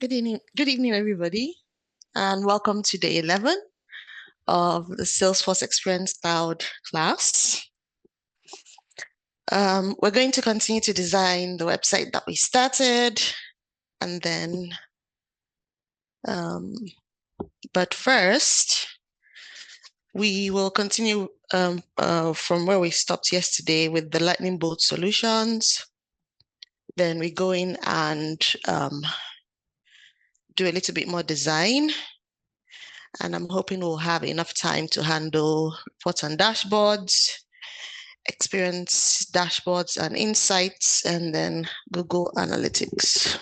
Good evening, everybody, and welcome to day 11 of the Salesforce Experience Cloud class. We're going to continue to design the website that we started, and then, but first, we will continue from where we stopped yesterday with the lightning bolt solutions. Then we go in and do a little bit more design. And I'm hoping we'll have enough time to handle reports and dashboards, experience dashboards and insights, and then Google Analytics.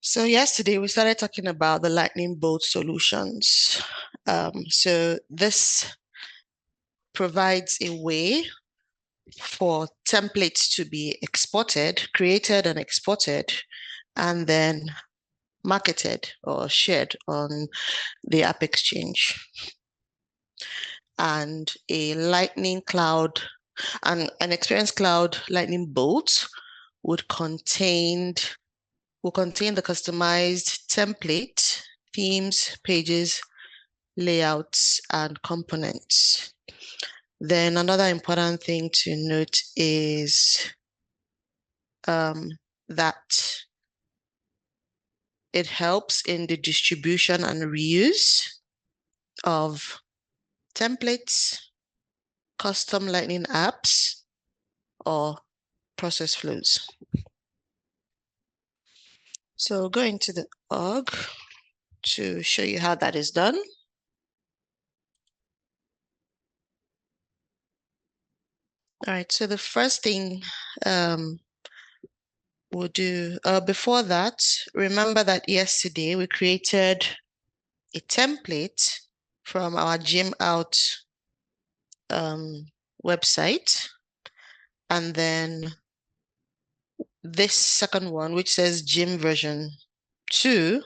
So yesterday we started talking about the lightning bolt solutions. So this provides a way for templates to be created and exported, and then marketed or shared on the App Exchange. And a Lightning Cloud, an Experience Cloud Lightning Bolt will contain the customized template, themes, pages, layouts, and components. Then another important thing to note is that it helps in the distribution and reuse of templates, custom Lightning apps, or process flows. So go into the org to show you how that is done. All right, so the first thing we'll do, before that, remember that yesterday we created a template from our Gym Out website. And then this second one, which says Gym version 2,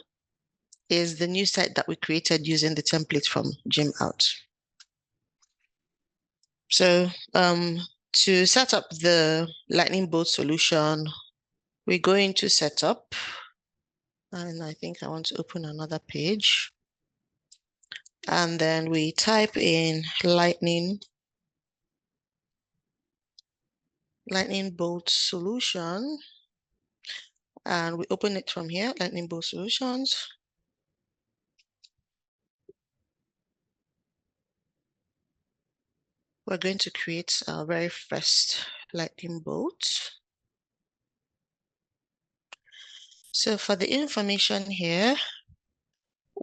is the new site that we created using the template from Gym Out. So to set up the Lightning Bolt solution, we go into setup, and I think I want to open another page. And then we type in Lightning Bolt solution, and we open it from here, Lightning Bolt solutions. We're going to create our very first Lightning Bolt. So for the information here,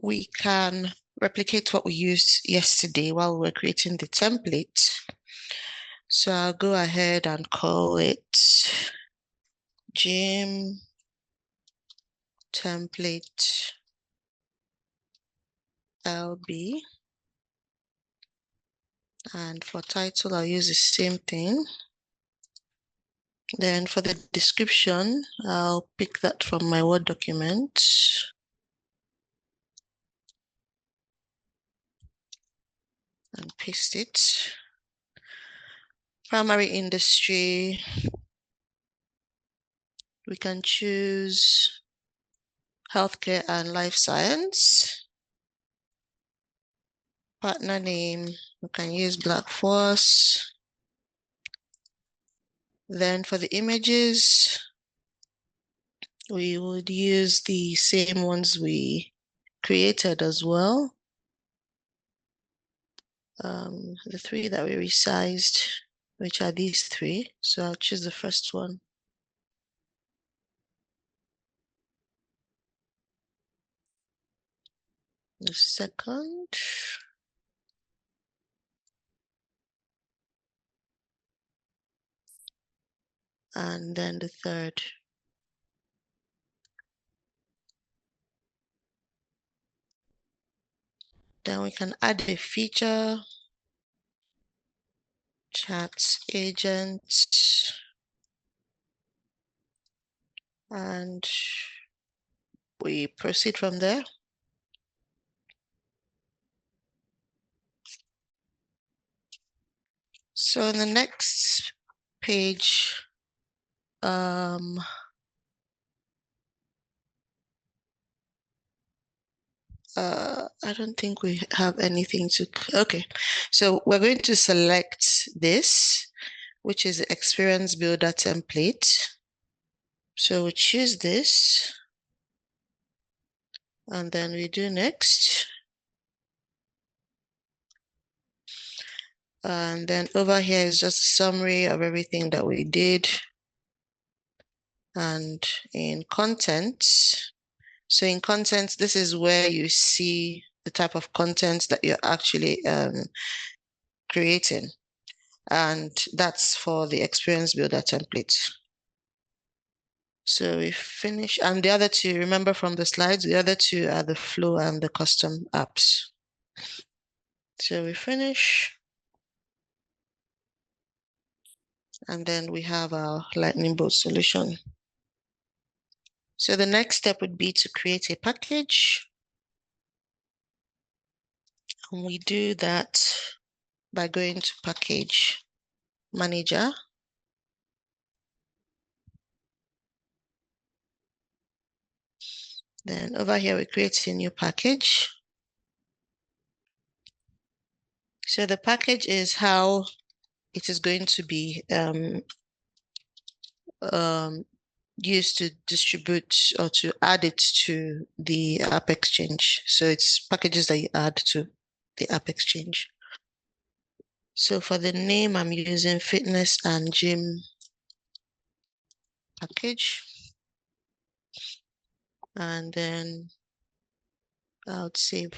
we can replicate what we used yesterday while we were creating the template. So I'll go ahead and call it Gym Template LB. And for title, I'll use the same thing. Then for the description, I'll pick that from my Word document. And paste it. Primary industry, we can choose healthcare and life science. Partner name, we can use Black Force. Then for the images, we would use the same ones we created as well. The three that we resized, which are these three. So I'll choose the first one. The second. And then the third. Then we can add a feature, chat agent, and we proceed from there. So in the next page, I don't think we have anything to, okay. So we're going to select this, which is the Experience Builder template. So we choose this, and then we do next. And then over here is just a summary of everything that we did. And in content, so in content, this is where you see the type of content that you're actually creating. And that's for the Experience Builder template. So we finish, and the other two, remember from the slides, the other two are the flow and the custom apps. So we finish, and then we have our Lightning Bolt solution. So the next step would be to create a package. And we do that by going to Package Manager. Then over here, we create a new package. So the package is how it is going to be used to distribute or to add it to the App Exchange. So it's packages that you add to the App Exchange. So for the name, I'm using fitness and gym package. And then I'll save.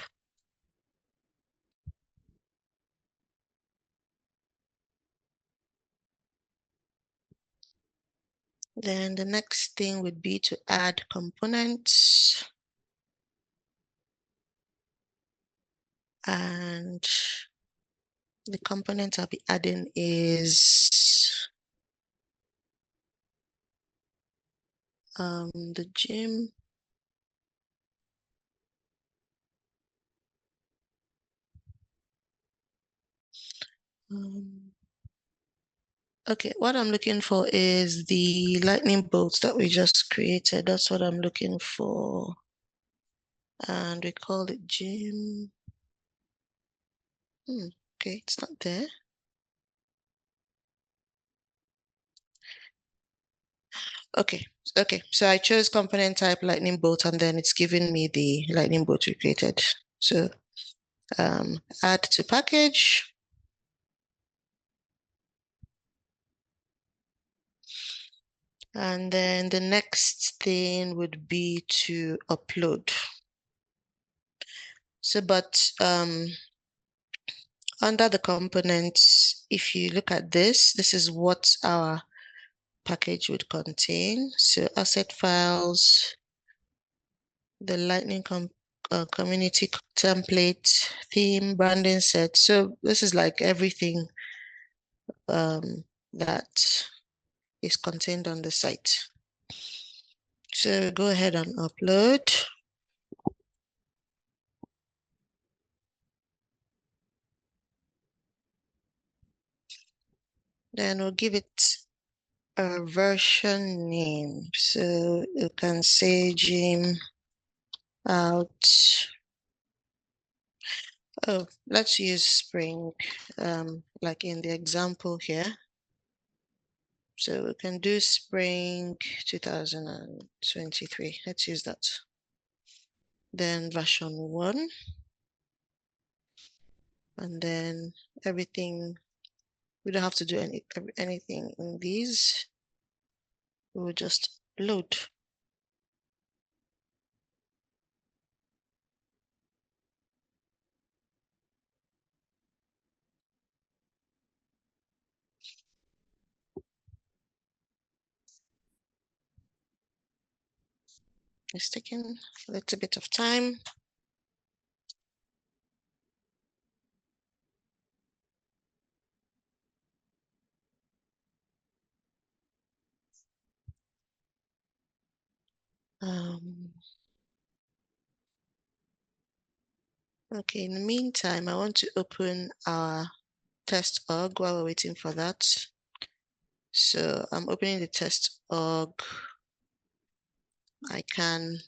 Then the next thing would be to add components. And the component I'll be adding is the gym. Okay, what I'm looking for is the lightning bolts that we just created. That's what I'm looking for. And we call it gym. Okay, it's not there. Okay, so I chose component type lightning bolt, and then it's giving me the lightning bolt we created. So add to package. And then the next thing would be to upload. So, but under the components, if you look at this, this is what our package would contain. So asset files, the Lightning community template, theme, branding set. So this is like everything that is contained on the site. So go ahead and upload. Then we'll give it a version name. So you can say gym out. Oh, let's use spring, like in the example here. So we can do spring 2023. Let's use that. Then version 1. And then everything, we don't have to do anything in these. We'll just load. It's taking a little bit of time. Okay, in the meantime, I want to open our test org while we're waiting for that. So I'm opening the test org. I can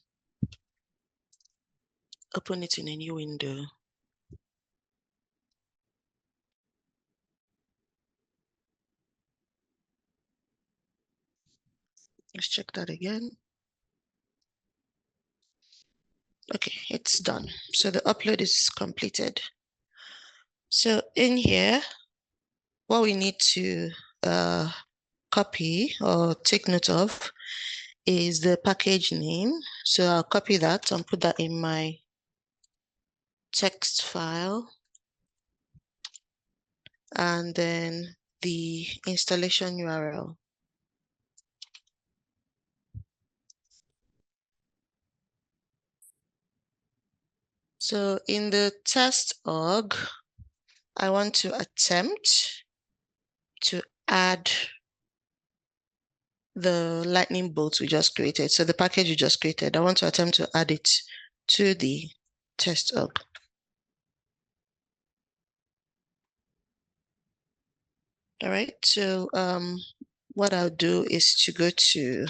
open it in a new window. Let's check that again. Okay, it's done. So the upload is completed. So in here, what we need to copy or take note of is the package name. So I'll copy that and put that in my text file. And then the installation URL. So in the test org, I want to attempt to add the lightning bolts we just created. So the package we just created, I want to attempt to add it to the test org. All right, so what I'll do is to go to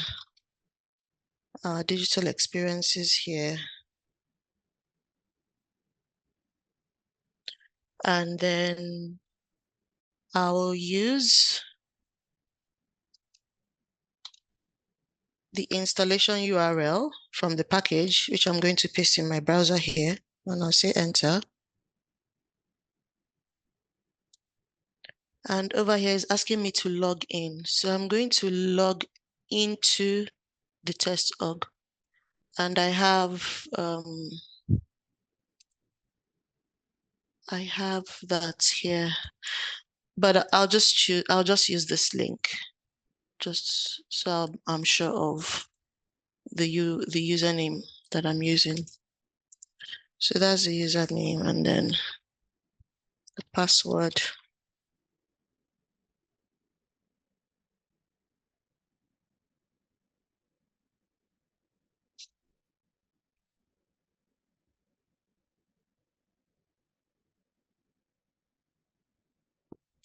digital experiences here. And then I will use the installation URL from the package, which I'm going to paste in my browser here, and I'll say enter. And over here is asking me to log in. So I'm going to log into the test org. And I have that here, but I'll just use this link just so I'm sure of the username that I'm using. So that's the username and then the password.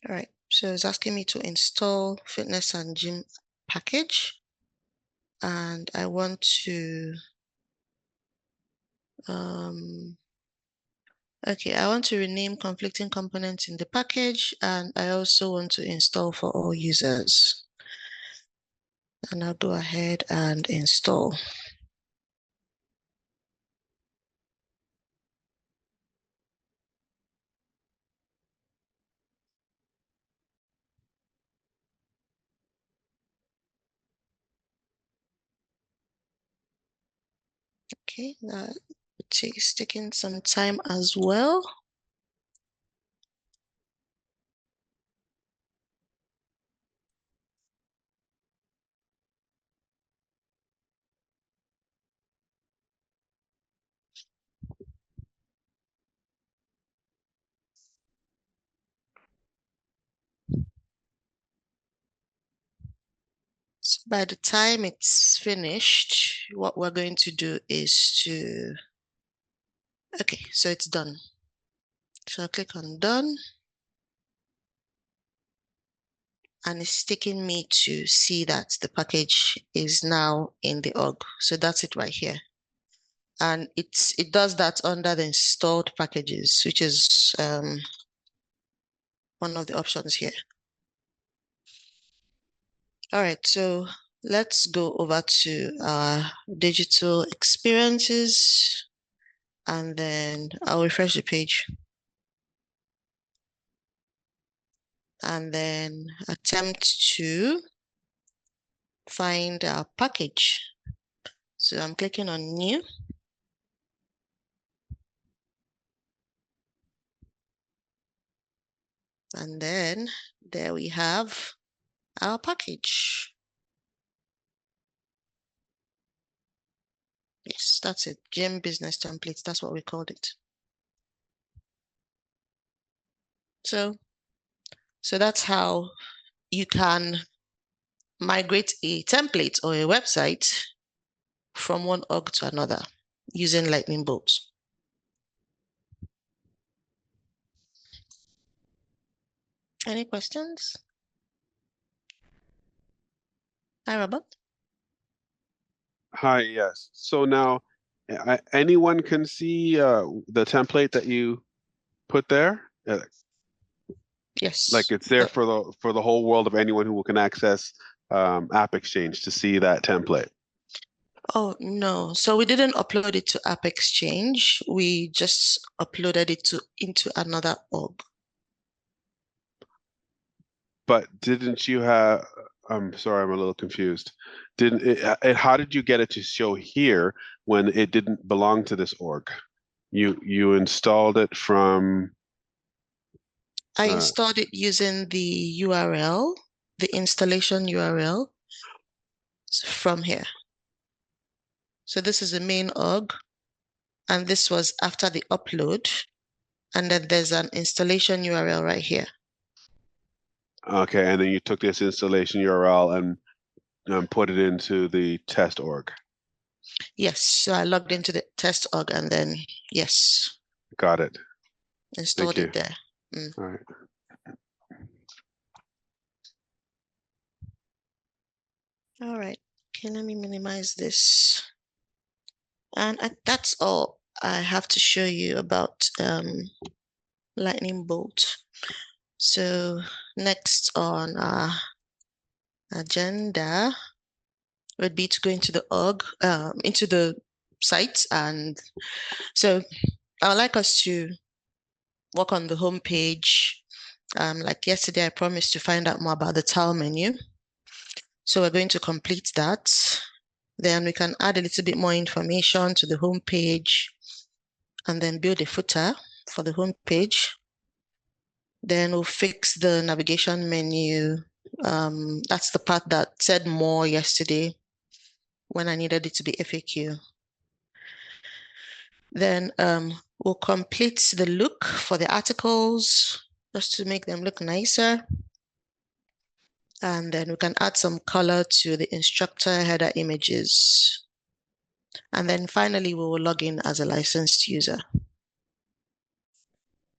All right, so it's asking me to install fitness and gym package. And I want to, okay, I want to rename conflicting components in the package. And I also want to install for all users. And I'll go ahead and install. Okay, that is taking some time as well. So by the time it's finished, what we're going to do is to, okay, so it's done. So I'll click on done. And it's taking me to see that the package is now in the org. So that's it right here. And it does that under the installed packages, which is one of the options here. All right, so let's go over to digital experiences, and then I'll refresh the page. And then attempt to find our package. So I'm clicking on new. And then there we have our package. Yes, that's it. Gym business templates. That's what we called it. So that's how you can migrate a template or a website from one org to another using lightning bolts. Any questions? Hi, Robert. Hi, yes. So now anyone can see the template that you put there? Like Yes. it's there for the whole world of anyone who can access App Exchange to see that template. Oh, no. So we didn't upload it to App Exchange. We just uploaded it into another org. But didn't you have, I'm sorry, I'm a little confused. Didn't how did you get it to show here when it didn't belong to this org? You installed it from I uh, installed it using the URL, the installation URL from here. So this is the main org, and this was after the upload. And then there's an installation URL right here. okay, and then you took this installation URL and put it into the test org. Yes, so I logged into the test org and then, yes, Got it. Thank installed you. it there. Mm. All right. All right, okay, let me minimize this. And that's all I have to show you about Lightning Bolt. So next on our agenda would be to go into the org, into the site. And so I would like us to work on the home page. Like yesterday, I promised to find out more about the tile menu. So we're going to complete that. Then we can add a little bit more information to the home page and then build a footer for the home page. Then we'll fix the navigation menu. That's the part that said more yesterday when I needed it to be FAQ. Then we'll complete the look for the articles just to make them look nicer. And then we can add some color to the instructor header images. And then finally, we will log in as a licensed user.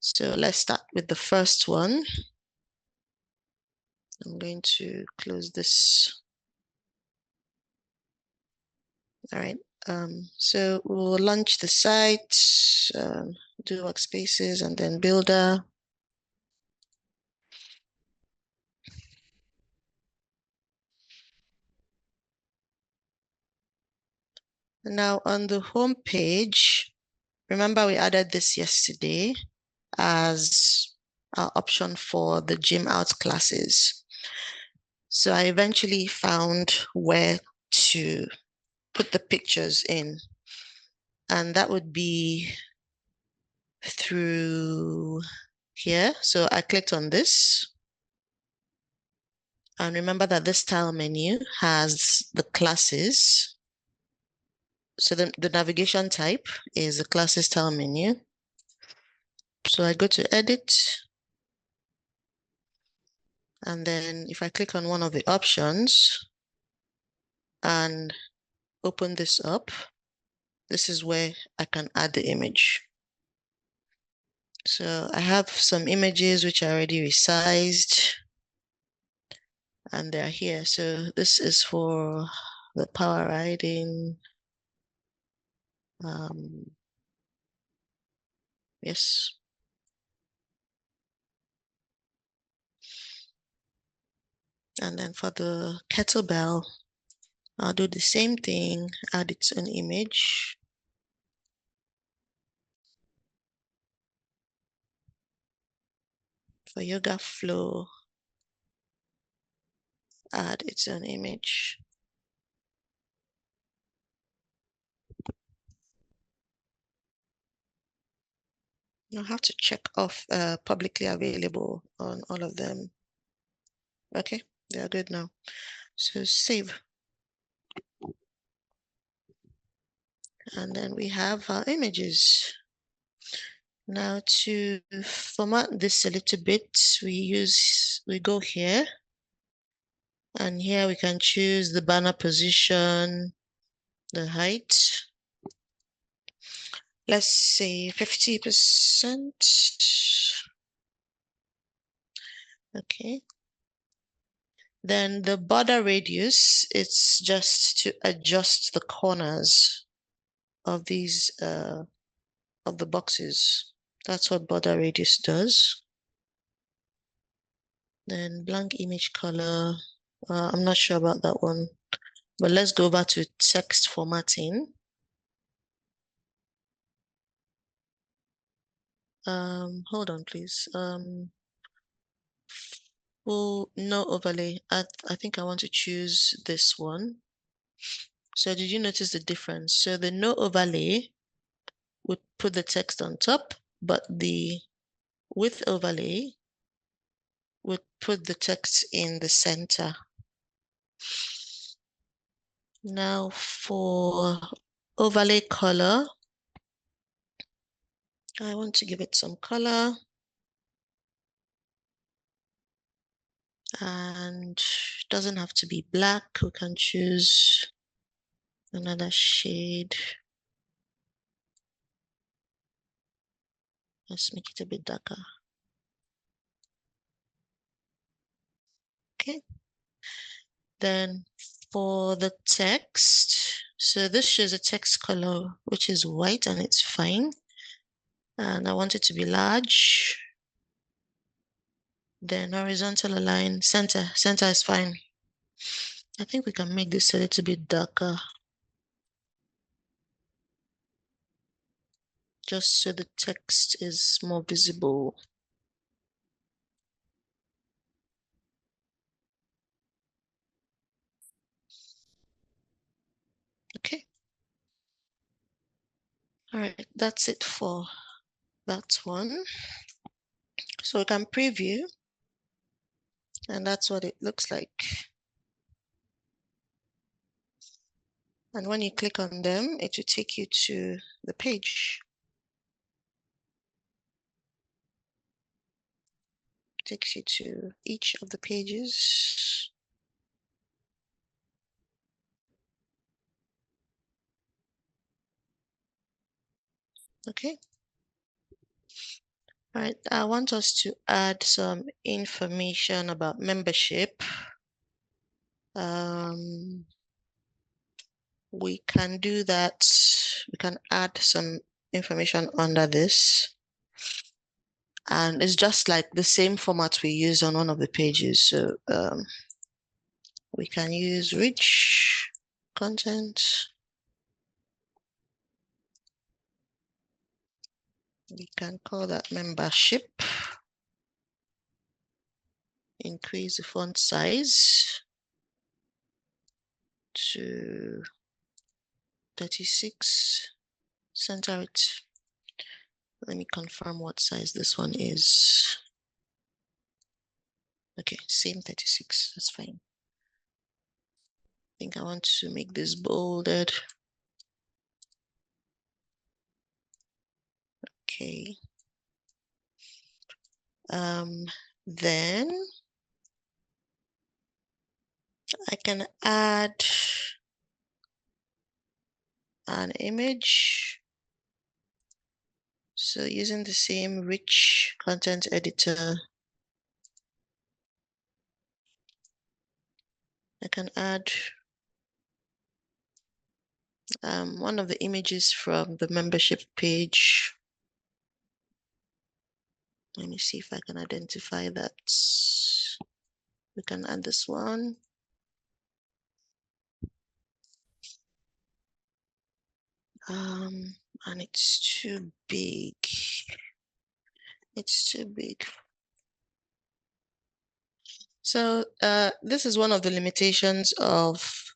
So let's start with the first one. I'm going to close this. All right. So we'll launch the site, do workspaces, and then builder. Now on the home page, remember we added this yesterday as our option for the gym out classes. So I eventually found where to put the pictures in, and that would be through here. So I clicked on this, and remember that this tile menu has the classes. So the navigation type is the classes tile menu. So I go to edit, and then if I click on one of the options and open this up, this is where I can add the image. So I have some images which are already resized, and they're here. So this is for the power riding. Yes. And then for the kettlebell, I'll do the same thing, add its own image. For yoga flow, add its own image. You'll have to check off publicly available on all of them. Okay, they're good now. So save. And then we have our images. Now to format this a little bit, we go here. And here we can choose the banner position, the height. Let's say 50%. Okay. Then the border radius, it's just to adjust the corners of these of the boxes. That's what border radius does. Then blank image color. I'm not sure about that one, but let's go back to text formatting. Hold on, please. Well, no overlay. I think I want to choose this one. So did you notice the difference? So the no overlay would put the text on top, but the with overlay would put the text in the center. Now for overlay color, I want to give it some color. And it doesn't have to be black. We can choose another shade. Let's make it a bit darker. Okay. Then for the text, so this shows a text color, which is white, and it's fine. And I want it to be large. Then horizontal align, center is fine. I think we can make this a little bit darker, just so the text is more visible. Okay. All right, that's it for that one. So we can preview, and that's what it looks like. And when you click on them, it will take you to the page. It takes you to each of the pages. Okay. All right, I want us to add some information about membership. We can do that. We can add some information under this. And it's just like the same format we use on one of the pages. So we can use rich content. We can call that membership. Increase the font size to 36. Center it. Let me confirm what size this one is. Okay, same 36. That's fine. I think I want to make this bolded. Okay. Then I can add an image. So using the same rich content editor, I can add one of the images from the membership page. Let me see if I can identify that. We can add this one. And it's too big. It's too big. So this is one of the limitations of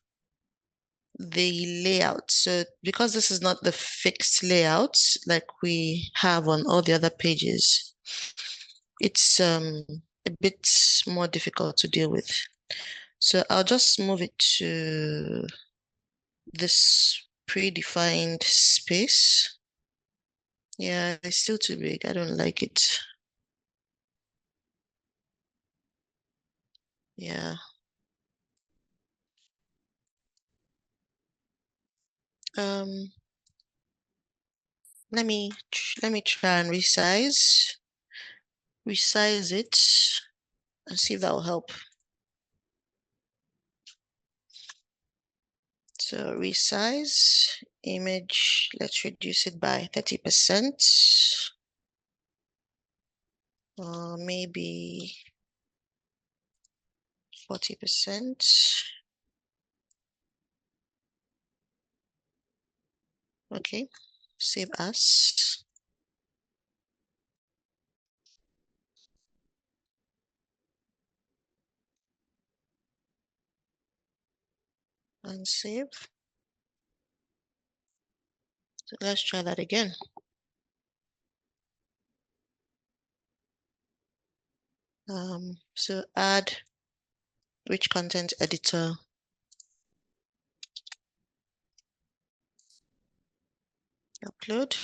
the layout. So because this is not the fixed layout like we have on all the other pages, it's a bit more difficult to deal with. So I'll just move it to this predefined space. Yeah, it's still too big. I don't like it. Yeah. Let me try and resize it and see if that will help. So resize image, let's reduce it by 30%. Or maybe 40%. Okay, save as. And save. So let's try that again. So add rich content editor. Upload.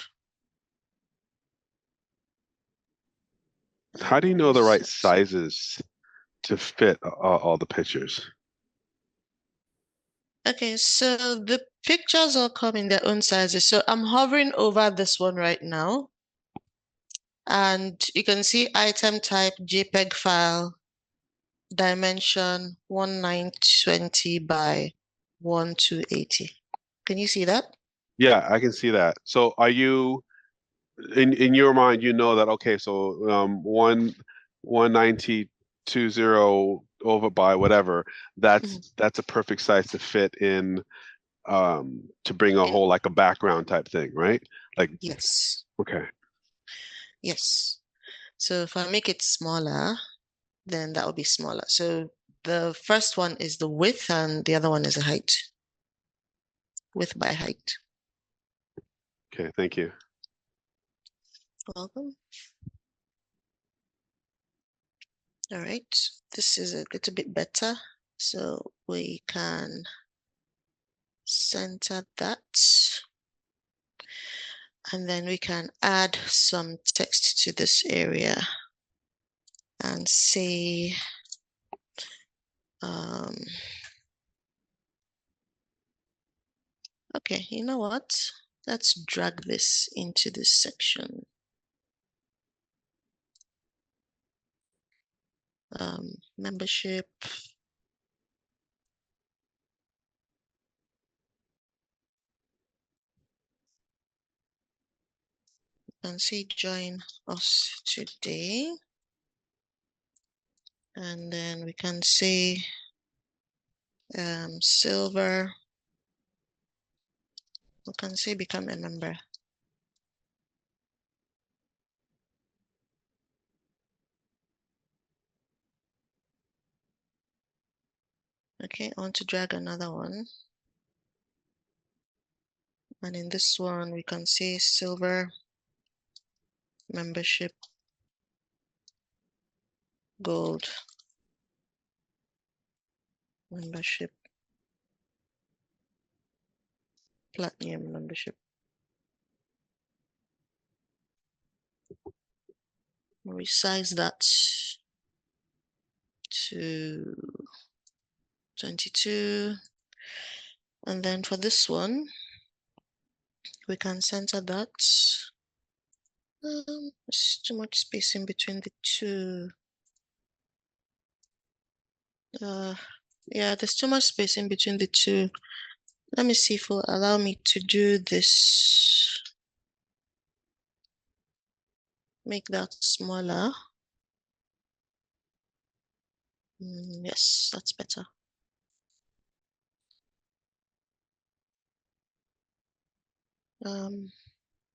How do you know the right sizes to fit all the pictures? Okay, so the pictures all come in their own sizes. So I'm hovering over this one right now. And you can see item type JPEG file, dimension 1920 by 1280. Can you see that? Yeah, I can see that. So are you in your mind, you know that okay, so 19020 over by whatever, that's a perfect size to fit in to bring a whole like a background type thing, right? Like Yes. okay. Yes. So if I make it smaller, then that will be smaller. So the first one is the width and the other one is the height. Width by height. Okay, thank you. Welcome. All right. This is a little bit better. So we can center that. And then we can add some text to this area and say, okay, you know what? Let's drag this into this section. Membership. And say join us today. And then we can say silver. We can say become a member. Okay, I want to drag another one. And in this one, we can say silver membership gold membership platinum membership. Resize that to 22. And then for this one, we can center that. There's too much space in between the two. Yeah, there's too much space in between the two. Let me see if it will allow me to do this. Make that smaller. Yes, that's better.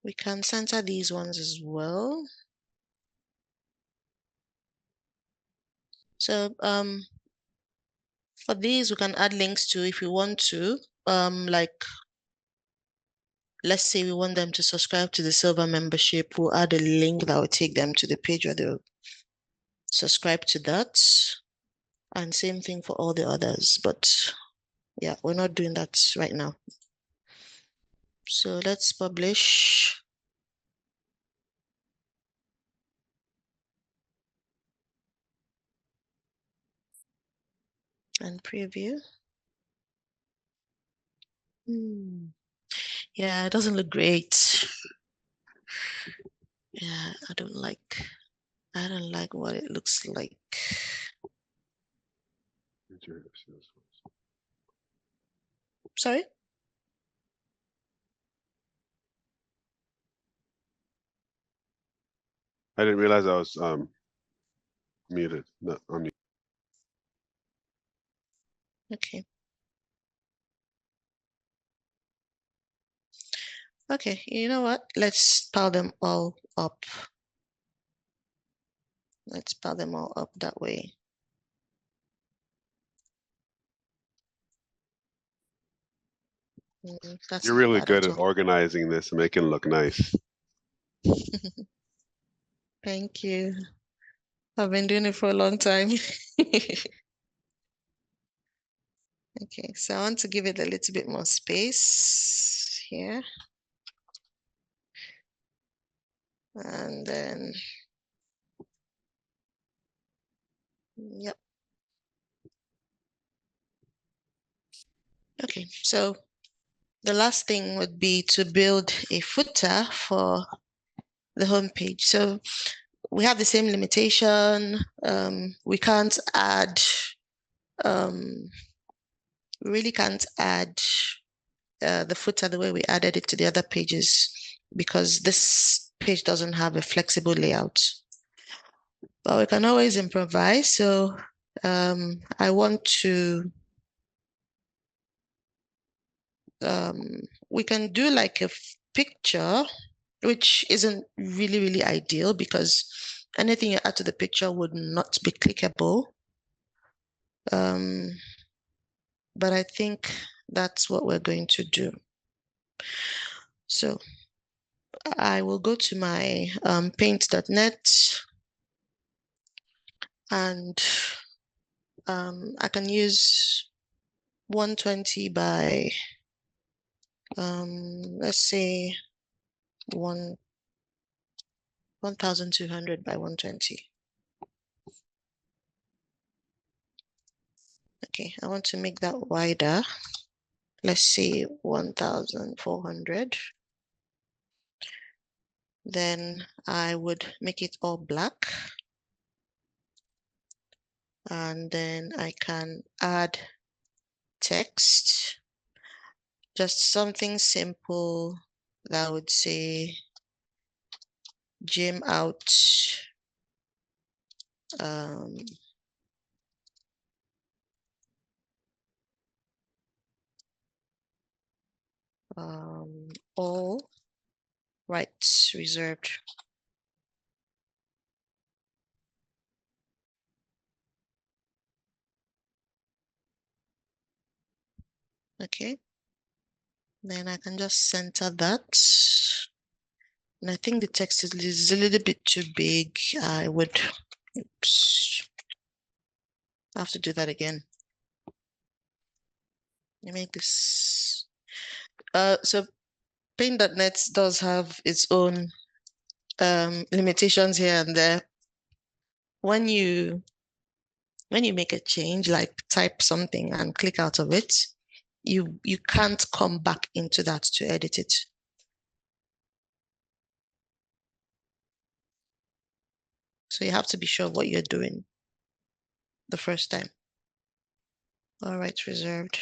We can center these ones as well. So for these, we can add links to if we want to. Like let's say we want them to subscribe to the silver membership, we'll add a link that will take them to the page where they'll subscribe to that. And same thing for all the others, but yeah, we're not doing that right now. So let's publish. And preview. Yeah, it doesn't look great. Yeah, I don't like what it looks like. Sorry? I didn't realize I was muted. No, on mute. Okay. Okay, you know what? Let's pile them all up. Let's pile them all up that way. That's You're not really bad good at at all. organizing this and making it look nice. Thank you. I've been doing it for a long time. Okay, so I want to give it a little bit more space here. And then, yep. Okay, so the last thing would be to build a footer for the homepage. So we have the same limitation. We can't add, we really can't add the footer the way we added it to the other pages because this page doesn't have a flexible layout. But we can always improvise. So I want to, we can do like a picture, which isn't really, really ideal because anything you add to the picture would not be clickable. But I think that's what we're going to do. So I will go to my paint.net and I can use 120 by, let's say 1200 by 120. Okay, I want to make that wider. Let's say 1400. Then I would make it all black. And then I can add text, just something simple that would say gym out all rights reserved. Okay, then I can just center that. And I think the text is a little bit too big. I would, oops, I have to do that again. Let me make this. So Paint.net does have its own limitations here and there. When you make a change, like type something and click out of it, you can't come back into that to edit it. So you have to be sure what you're doing the first time. All right, reserved.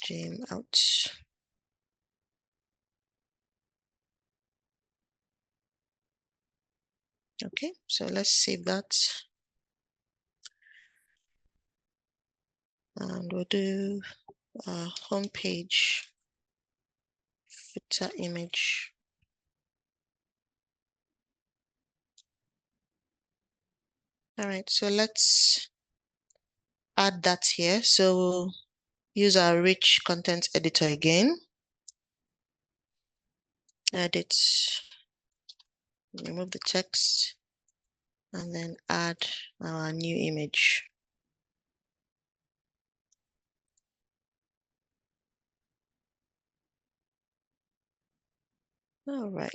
Gym out. Okay, so let's save that. And we'll do a homepage footer image. All right, so let's add that here. So we'll use our rich content editor again. Edit, remove the text, and then add our new image. All right.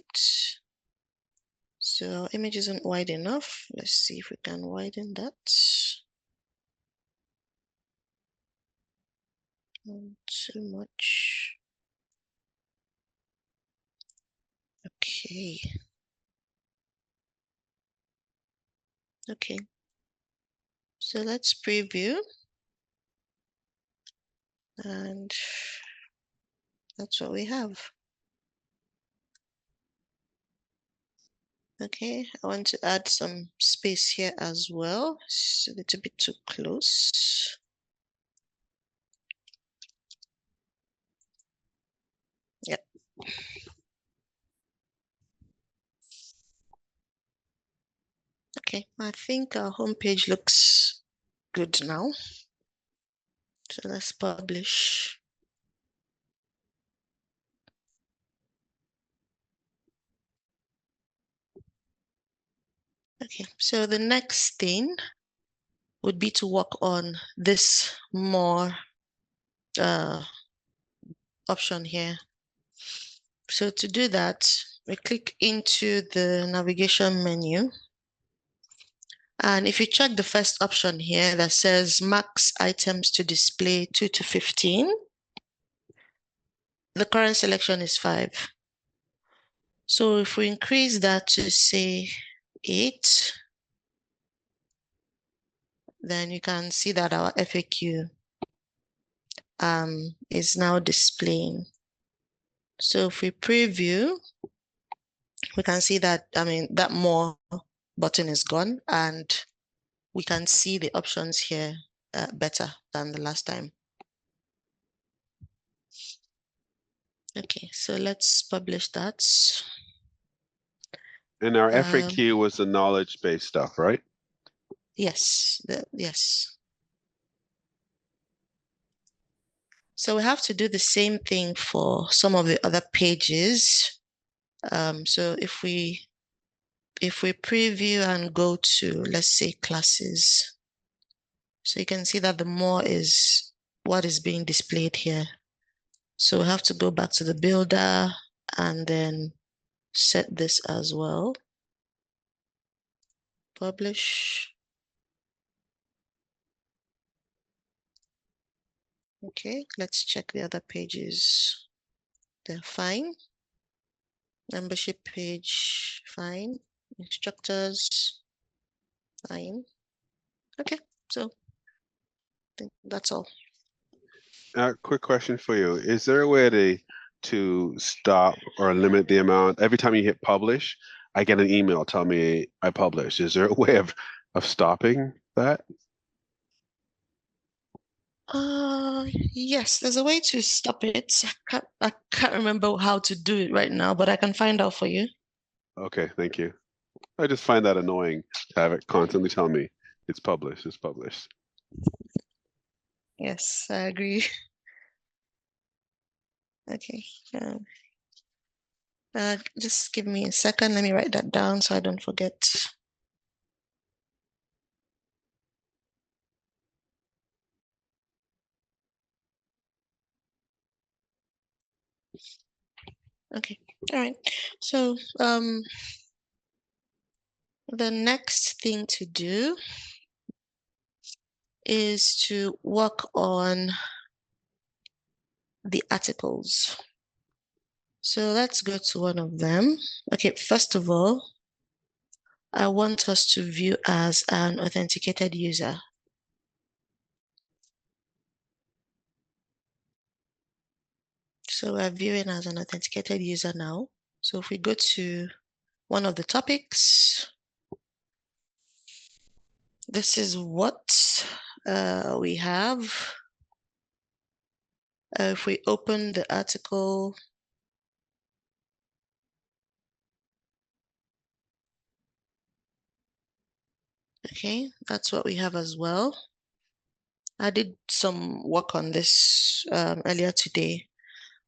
So our image isn't wide enough. Let's see if we can widen that. Not too much. Okay. Okay. So let's preview. And that's what we have. Okay, I want to add some space here as well. It's a little bit too close. Yep. Okay, I think our homepage looks good now. So let's publish. Okay, so the next thing would be to work on this more option here. So to do that, we click into the navigation menu. And if you check the first option here that says max items to display 2 to 15, the current selection is 5. So if we increase that to say 8, then you can see that our FAQ is now displaying. So if we preview, we can see that, that more button is gone, and we can see the options here better than the last time. Okay, so let's publish that. And our FAQ was the knowledge-based stuff, right? Yes, yes. So we have to do the same thing for some of the other pages. So if we preview and go to, let's say, classes, so you can see that the more is what is being displayed here. So we have to go back to the builder and then set this as well. Publish. Okay, let's check the other pages. They're fine. Membership page, fine. Instructors, fine. Okay, so I think that's all. Quick question for you. Is there a way to stop or limit the amount? Every time you hit publish, I get an email telling me I published. Is there a way of stopping that? Yes, there's a way to stop it. I can't remember how to do it right now, but I can find out for you. Okay, thank you. I just find that annoying to have it constantly tell me it's published, it's published. Yes, I agree. Okay. Just give me a second. Let me write that down so I don't forget. Okay. All right. So the next thing to do is to work on the articles. So let's go to one of them. Okay, first of all, I want us to view as an authenticated user. So we're viewing as an authenticated user now. So if we go to one of the topics, this is what we have. If we open the article, okay, that's what we have as well. I did some work on this earlier today,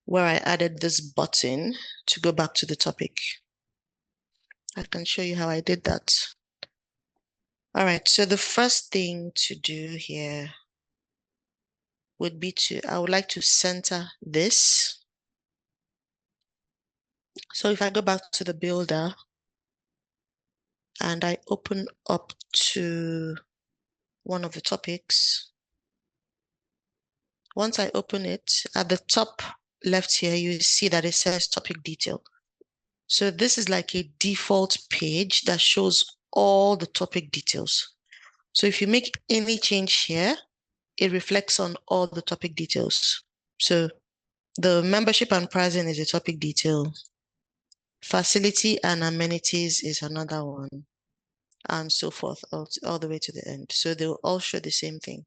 where I added this button to go back to the topic. I can show you how I did that. All right, so the first thing to do here would be I would like to center this. So if I go back to the builder and I open up to one of the topics, once I open it, at the top left here, you see that it says topic detail. So this is like a default page that shows all the topic details. So if you make any change here, it reflects on all the topic details. So the membership and pricing is a topic detail. Facility and amenities is another one, and so forth, all the way to the end. So they will all show the same thing.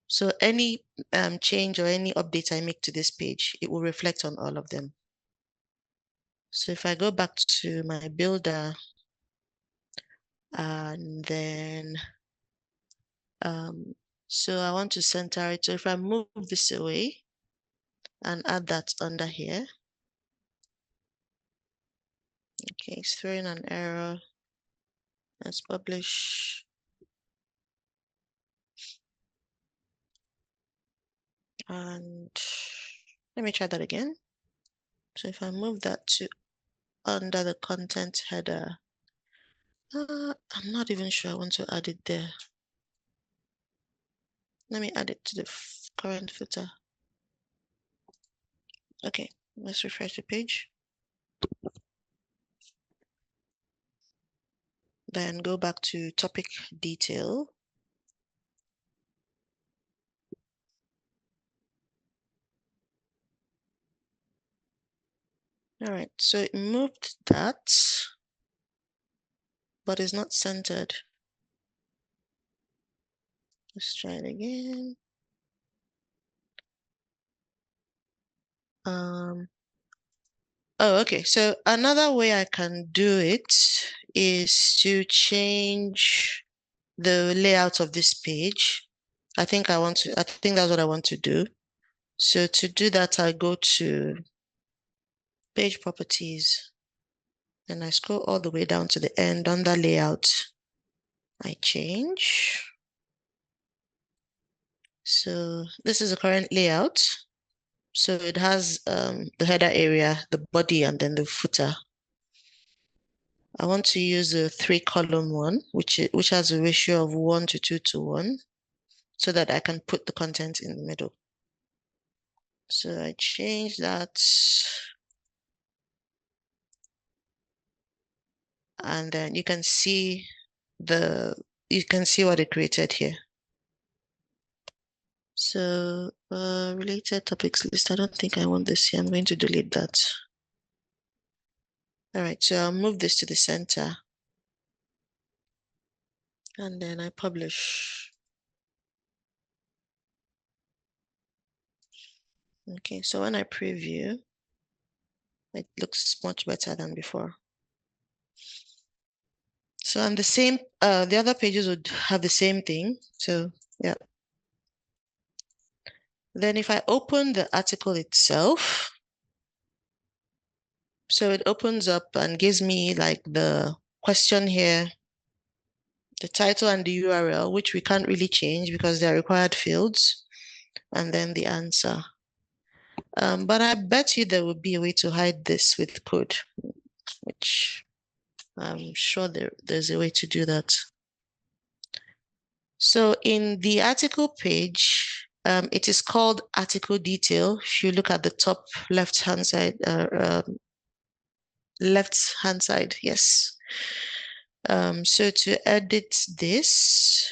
So any change or any update I make to this page, it will reflect on all of them. So if I go back to my builder, and then so I want to center it. So if I move this away and add that under here, okay, it's throwing an error. Let's publish. And let me try that again. So if I move that to under the content header, I'm not even sure I want to add it there. Let me add it to the current footer. Okay, let's refresh the page. Then go back to topic detail. All right, so it moved that, but it's not centered. Let's try it again. Oh, okay. So another way I can do it is to change the layout of this page. I think that's what I want to do. So to do that, I go to page properties and I scroll all the way down to the end under layout. I change. So this is the current layout. So it has the header area, the body, and then the footer. I want to use a 3-column one, which has a ratio of 1 to 2 to 1, so that I can put the content in the middle. So I change that. And then you can see what it created here. So related topics list, I don't think I want this here. I'm going to delete that. All right, so I'll move this to the center. And then I publish. Okay, so when I preview, it looks much better than before. So and the other pages would have the same thing. So yeah. Then if I open the article itself, so it opens up and gives me like the question here, the title and the URL, which we can't really change because they're required fields, and then the answer. But I bet you there will be a way to hide this with code, which I'm sure there's a way to do that. So in the article page, it is called article detail. If you look at the top left-hand side, yes. So to edit this,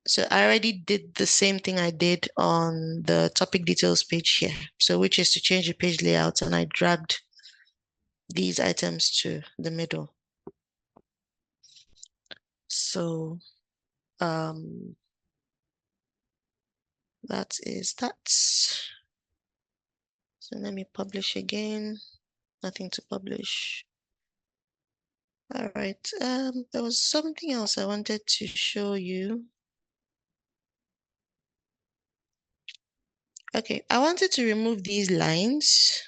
so I already did the same thing I did on the topic details page here. So which is to change the page layout, and I dragged these items to the middle. So that is that. So let me publish again. Nothing to publish. All right. There was something else I wanted to show you. Okay, I wanted to remove these lines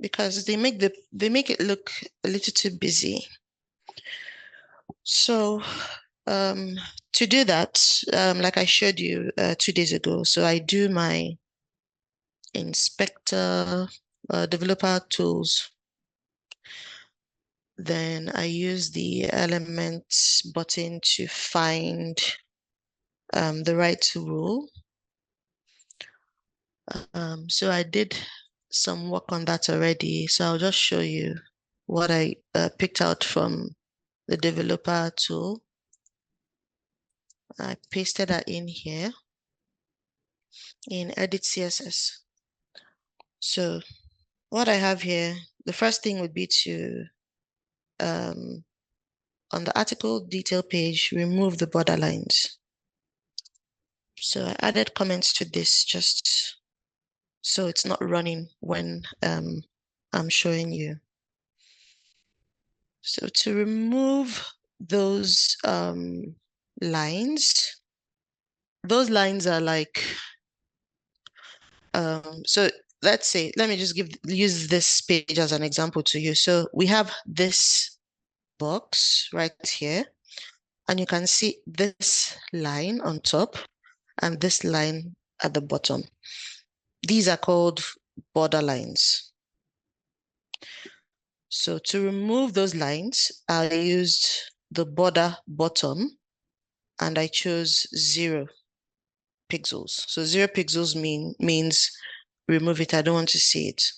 because they make it look a little too busy. So to do that, like I showed you 2 days ago, so I do my inspector developer tools. Then I use the elements button to find the right rule. So I did some work on that already. So I'll just show you what I picked out from the developer tool. I pasted that in here in edit CSS. So what I have here, the first thing would be to, on the article detail page, remove the borderlines. So I added comments to this just so it's not running when I'm showing you. So to remove those lines are like, so let's say, let me just use this page as an example to you. So we have this box right here, and you can see this line on top and this line at the bottom. These are called borderlines. So to remove those lines, I used the border bottom and I chose 0 pixels. So 0 pixels means remove it. I don't want to see it.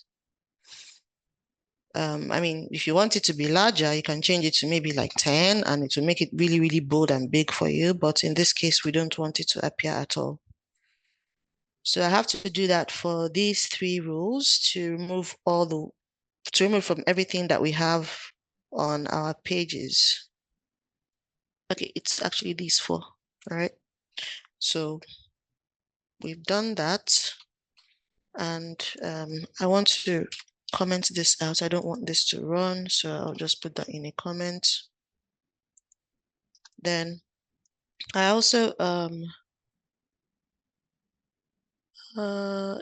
I mean, if you want it to be larger, you can change it to maybe like 10 and it will make it really, really bold and big for you. But in this case, we don't want it to appear at all. So I have to do that for these 3 rules to remove from everything that we have on our pages. Okay, it's actually these 4, all right? So we've done that. And I want to comment this out. I don't want this to run, so I'll just put that in a comment. Then I also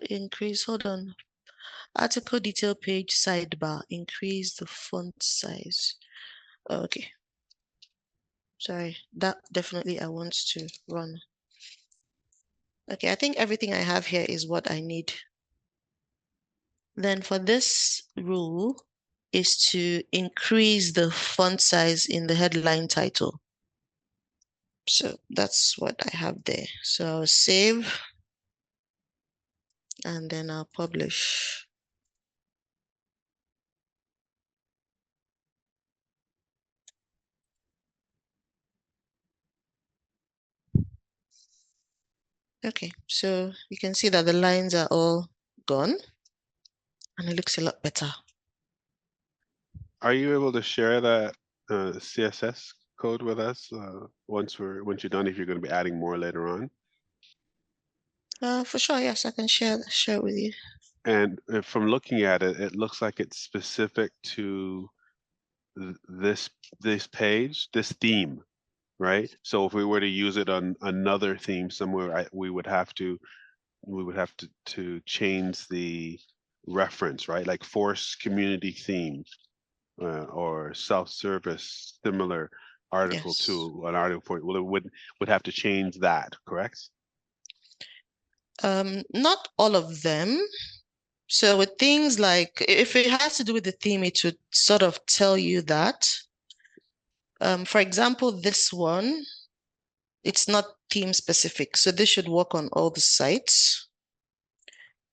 increase, hold on, article detail page sidebar, increase the font size. Okay, sorry, that definitely I want to run. Okay, I think everything I have here is what I need. Then for this rule is to increase the font size in the headline title. So that's what I have there. So I'll save and then I'll publish. Okay, so you can see that the lines are all gone and it looks a lot better. Are you able to share that CSS code with us once you're done, if you're going to be adding more later on? For sure, yes, I can share it with you. And from looking at it, it looks like it's specific to this page, this theme, right? So if we were to use it on another theme somewhere, we would have to change the reference, right? Like force community theme or self-service similar article Yes. to an article for, well, it would have to change that, correct? Not all of them. So with things like, if it has to do with the theme, it would sort of tell you that. For example, this one, it's not theme specific. So this should work on all the sites.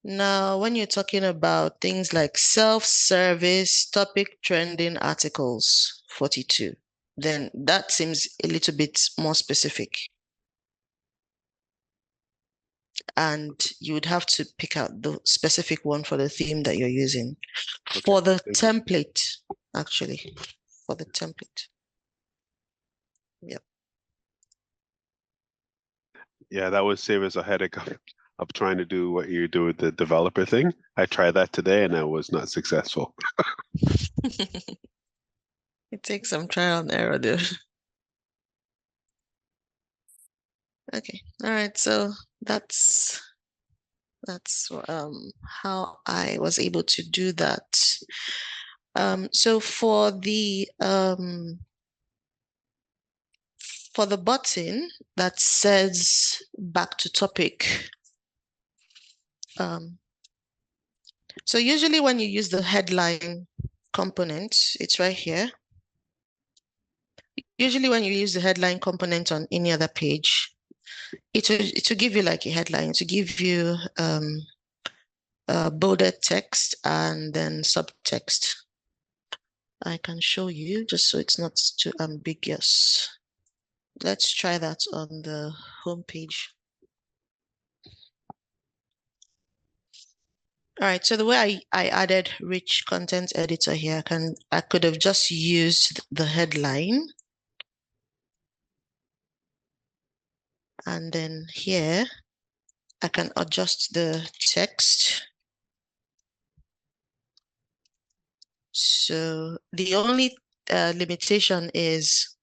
Now, when you're talking about things like self-service, topic trending articles, 42, then that seems a little bit more specific. And you would have to pick out the specific one for the theme that you're using. Okay, For the template, actually, for the template. Yep. Yeah, that would save us a headache of trying to do what you do with the developer thing. I tried that today and I was not successful. It takes some trial and error there. Okay, all right, so that's how I was able to do that. So for the button that says back to topic, so usually when you use the headline component, it's right here. Usually when you use the headline component on any other page, it will give you like a headline, to give you bolded text and then subtext. I can show you just so it's not too ambiguous. Let's try that on the home page. All right, so the way I added rich content editor here, I could have just used the headline. And then here, I can adjust the text. So the only limitation is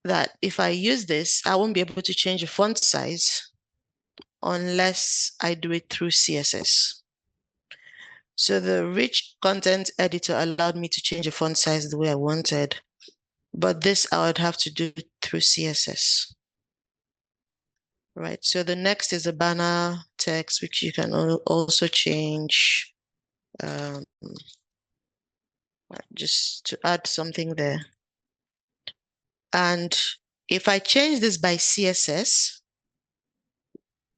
that if I use this, I won't be able to change the font size unless I do it through CSS. So the rich content editor allowed me to change the font size the way I wanted, but this I would have to do through CSS. Right, so the next is a banner text, which you can also change just to add something there. And if I change this by CSS,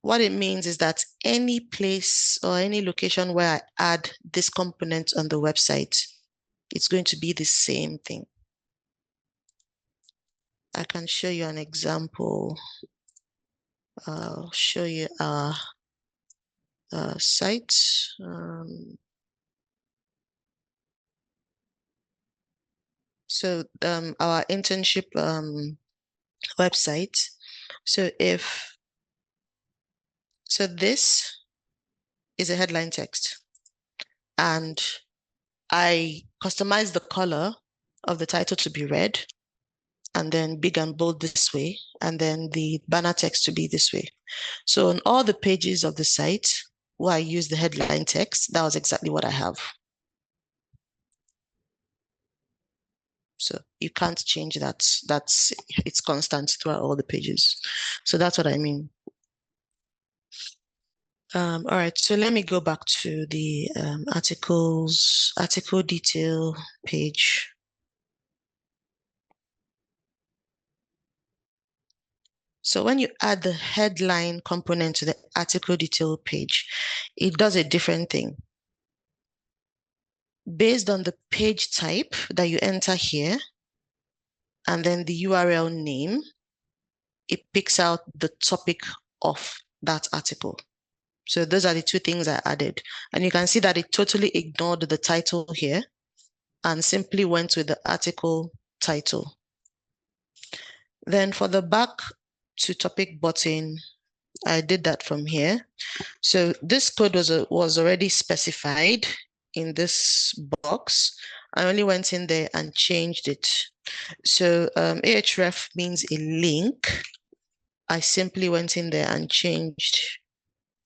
what it means is that any place or any location where I add this component on the website, it's going to be the same thing. I can show you an example. I'll show you our site. So our internship website. So this is a headline text, and I customize the color of the title to be red, and then big and bold this way, and then the banner text to be this way. So on all the pages of the site where I use the headline text, that was exactly what I have. So you can't change that. It's constant throughout all the pages. So that's what I mean. All right, so let me go back to the article detail page. So when you add the headline component to the article detail page, it does a different thing. Based on the page type that you enter here, and then the URL name, it picks out the topic of that article. So those are the two things I added. And you can see that it totally ignored the title here and simply went with the article title. Then for the back to topic button, I did that from here. So this code was already specified in this box. I only went in there and changed it. So ahref means a link. I simply went in there and changed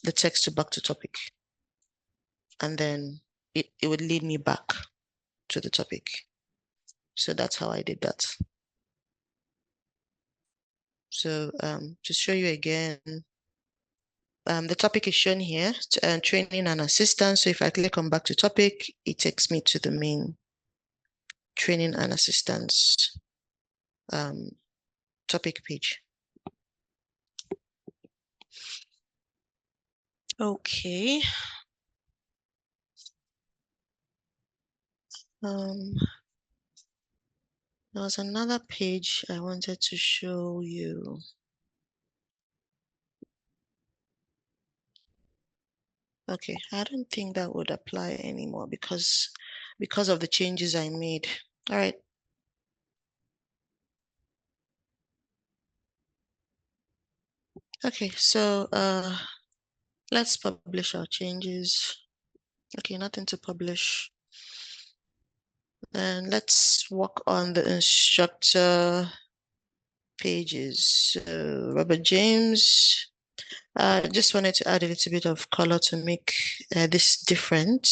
the text to back to topic. And then it would lead me back to the topic. So that's how I did that. So to show you again, the topic is shown here, training and assistance. So if I click on back to topic, it takes me to the main training and assistance topic page. Okay. There was another page I wanted to show you. Okay, I don't think that would apply anymore because of the changes I made. All right. Okay, so let's publish our changes. Okay, nothing to publish. Then let's work on the instructor pages. So Robert James, just wanted to add a little bit of color to make this different.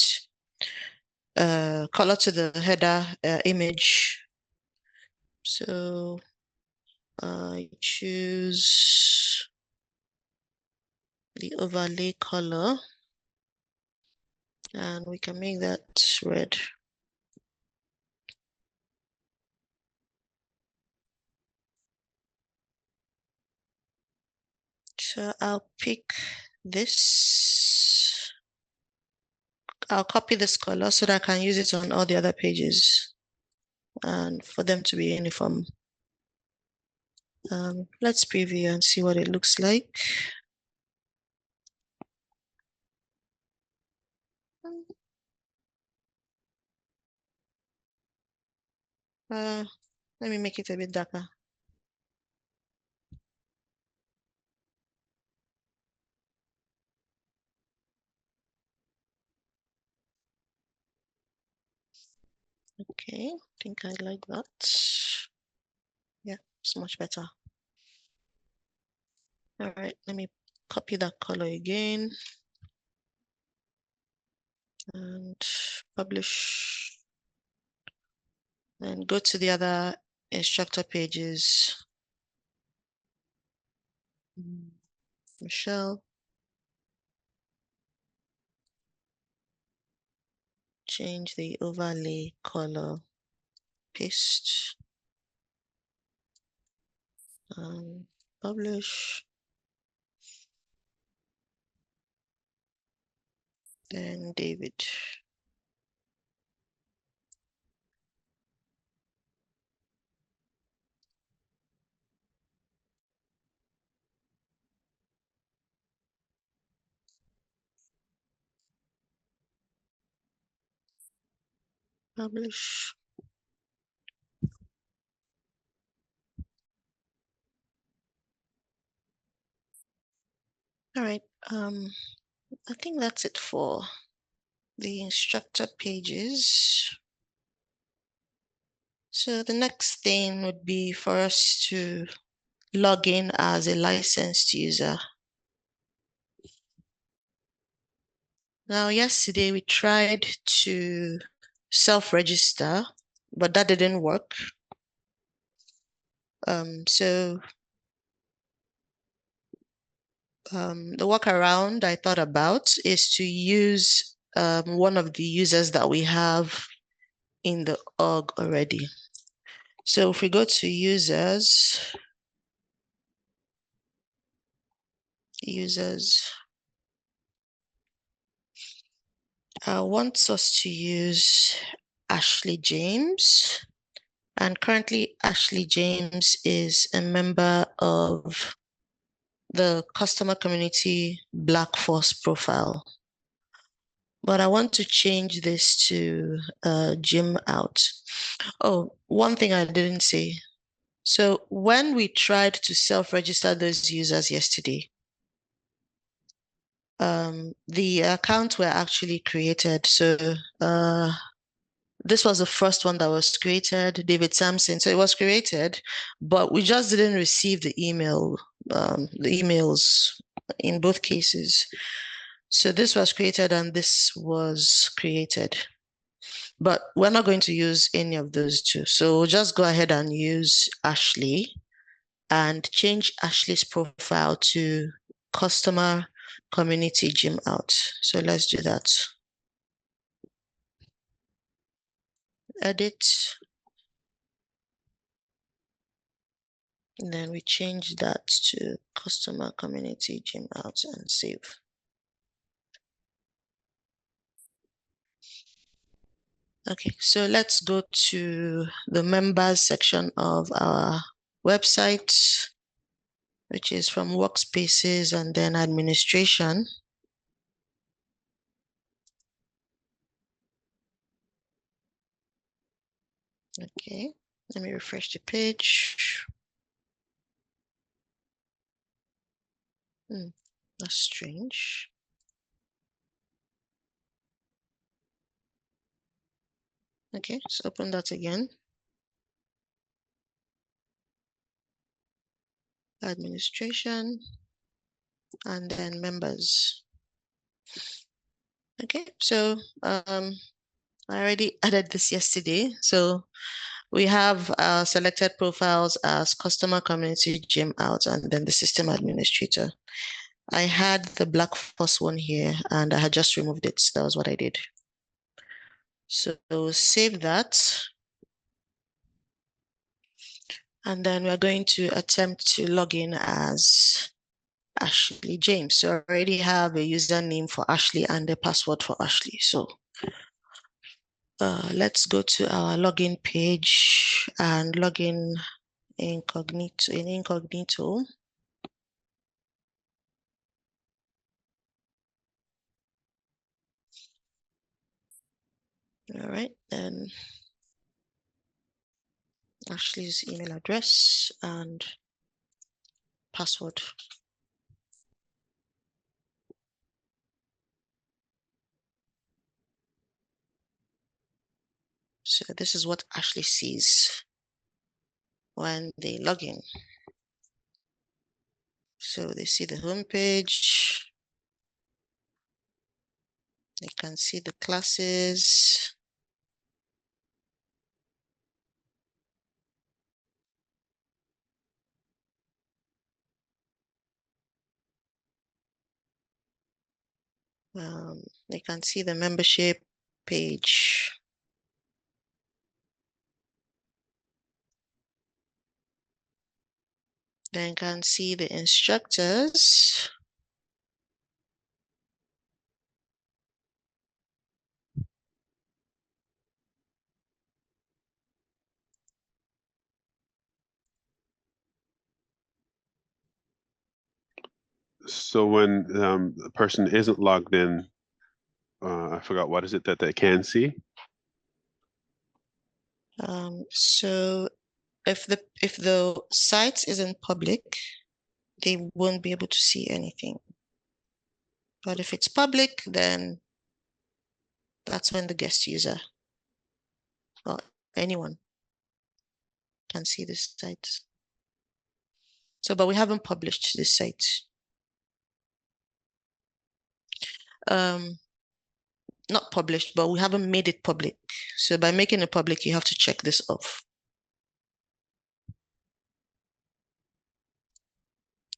Color to the header image. So I choose the overlay color, and we can make that red. So I'll pick this. I'll copy this color so that I can use it on all the other pages and for them to be uniform. Let's preview and see what it looks like. Let me make it a bit darker. Okay, I think I like that. Yeah, it's much better. All right, let me copy that color again and publish. And go to the other instructor pages. Michelle. Change the overlay color. Paste. Publish. Then David. Publish. All right. I think that's it for the instructor pages. So the next thing would be for us to log in as a licensed user. Now, yesterday we tried to self-register, but that didn't work. So the workaround I thought about is to use one of the users that we have in the org already. So if we go to users, I want us to use Ashley James. And currently Ashley James is a member of the customer community Black Force profile. But I want to change this to Jim out. Oh, one thing I didn't say. So when we tried to self-register those users yesterday, the accounts were actually created. So this was the first one that was created, David Sampson. So it was created, but we just didn't receive the emails in both cases. So this was created and this was created. But we're not going to use any of those two. So we'll just go ahead and use Ashley and change Ashley's profile to customer community Jim out. So let's do that. Edit. And then we change that to customer community Jim out and save. Okay, so let's go to the members section of our website, which is from workspaces and then administration. Okay, let me refresh the page. That's strange. Okay, let's open that again. Administration, and then members. Okay, so I already added this yesterday. So we have selected profiles as customer community Jim out and then the system administrator. I had the Black Force one here and I had just removed it. That was what I did. So save that. And then we're going to attempt to log in as Ashley James. So I already have a username for Ashley and a password for Ashley. So let's go to our login page and log in incognito. All right, then Ashley's email address and password. So this is what Ashley sees when they log in. So they see the home page. They can see the classes. They can see the membership page. Then can see the instructors. So when the person isn't logged in, I forgot, what is it that they can see? So if the site isn't public, they won't be able to see anything. But if it's public, then that's when the guest user or anyone can see the site. So, but we haven't published this site. Not published, but we haven't made it public. So by making it public, you have to check this off.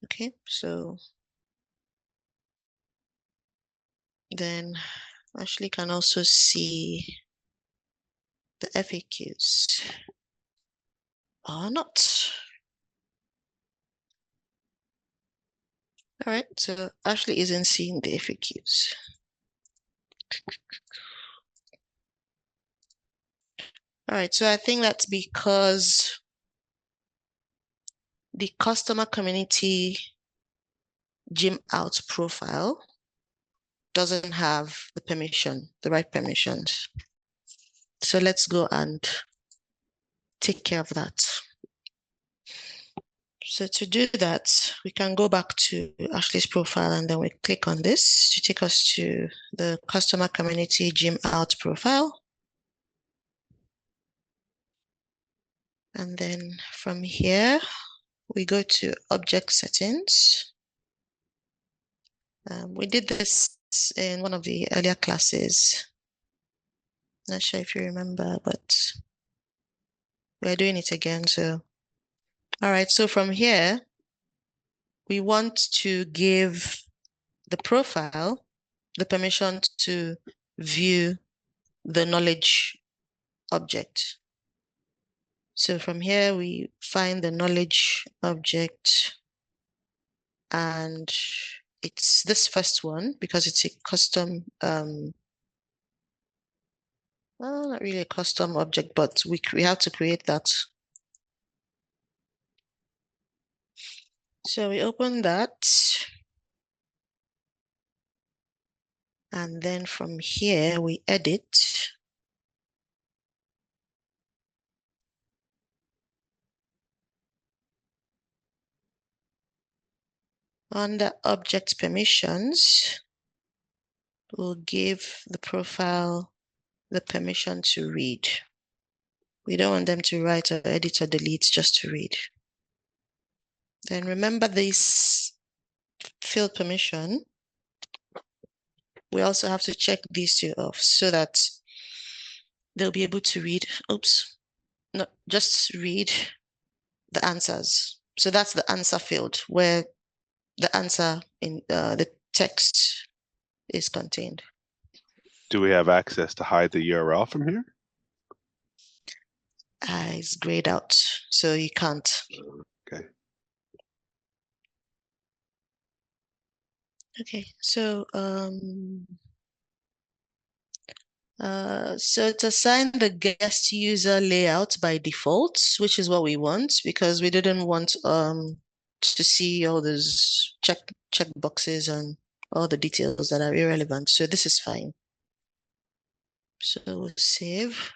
Okay, so then Ashley can also see the FAQs or not. All right, so Ashley isn't seeing the FAQs. All right, so I think that's because the customer community gym out profile doesn't have the right permissions. So let's go and take care of that. So to do that, we can go back to Ashley's profile and then we click on this to take us to the customer community gym out profile. And then from here, we go to object settings. We did this in one of the earlier classes. Not sure if you remember, but we're doing it again. So, all right. So from here, we want to give the profile the permission to view the knowledge object. So from here, we find the knowledge object, and it's this first one because it's a custom, well, not really a custom object, but we have to create that. So we open that. And then from here, we edit. Under object permissions, we'll give the profile the permission to read. We don't want them to write or edit or delete, just to read. Then remember this field permission. We also have to check these two off so that they'll be able to read, no, just read the answers. So that's the answer field where the answer in the text is contained. Do we have access to hide the URL from here? It's grayed out, so you can't. Okay. Okay, so so to assign the guest user layout by default, which is what we want, because we didn't want to see all those check boxes and all the details that are irrelevant. So this is fine. So we'll save.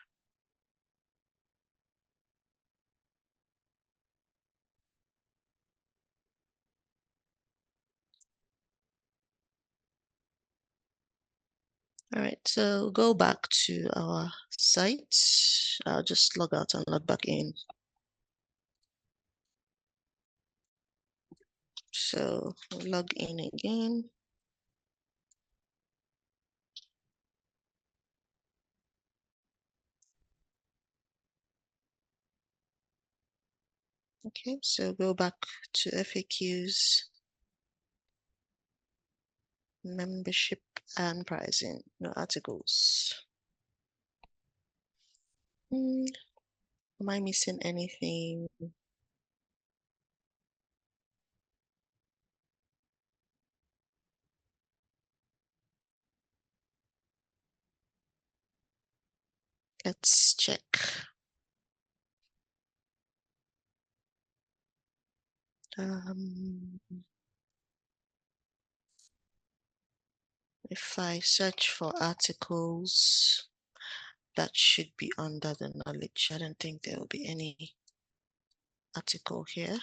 All right, so go back to our site. I'll just log out and log back in. So log in again. Okay, so go back to FAQs, membership and pricing, no articles. Am I missing anything? Let's check. If I search for articles, that should be under the knowledge. I don't think there will be any article here.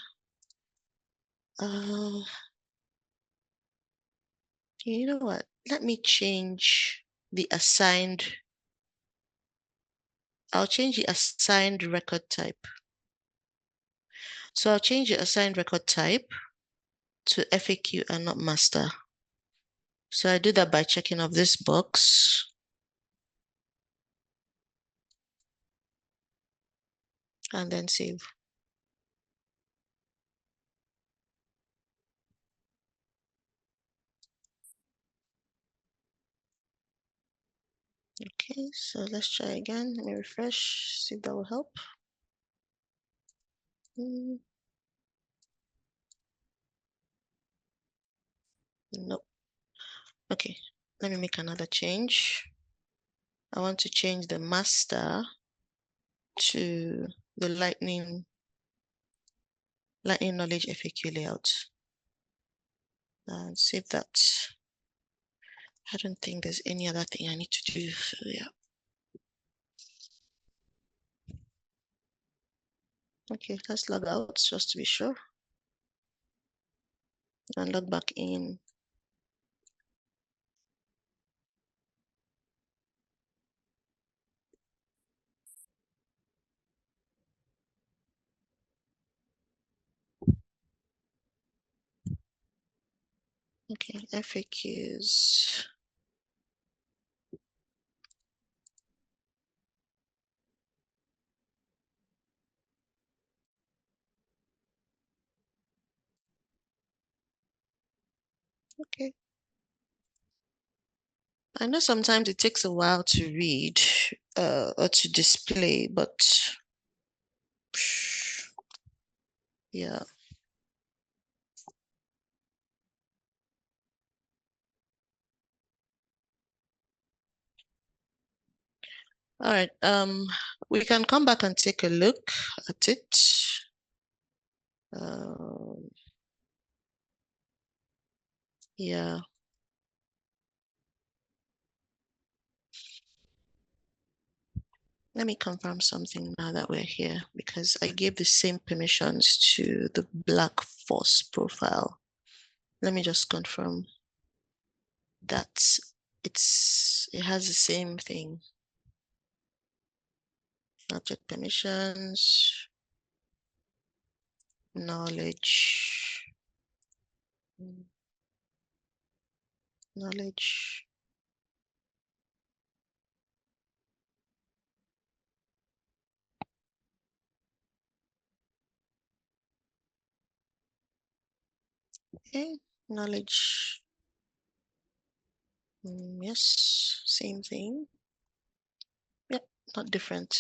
You know what? Let me change the assigned. I'll change the assigned record type. So I'll change the assigned record type to FAQ and not master. So I do that by checking off this box. And then save. Okay, so let's try again. Let me refresh, see if that will help. Nope. Okay, let me make another change. I want to change the master to the Lightning Knowledge FAQ layout. And save that. I don't think there's any other thing I need to do. So yeah. Okay, let's log out just to be sure. And log back in. Okay, FAQs. Okay. I know sometimes it takes a while to read or to display, but yeah. All right. We can come back and take a look at it. Yeah. Let me confirm something now that we're here, because I gave the same permissions to the Black Force profile. Let me just confirm that it has the same thing. Object permissions, knowledge, knowledge. Okay, knowledge. Yes, same thing. Yep, not different.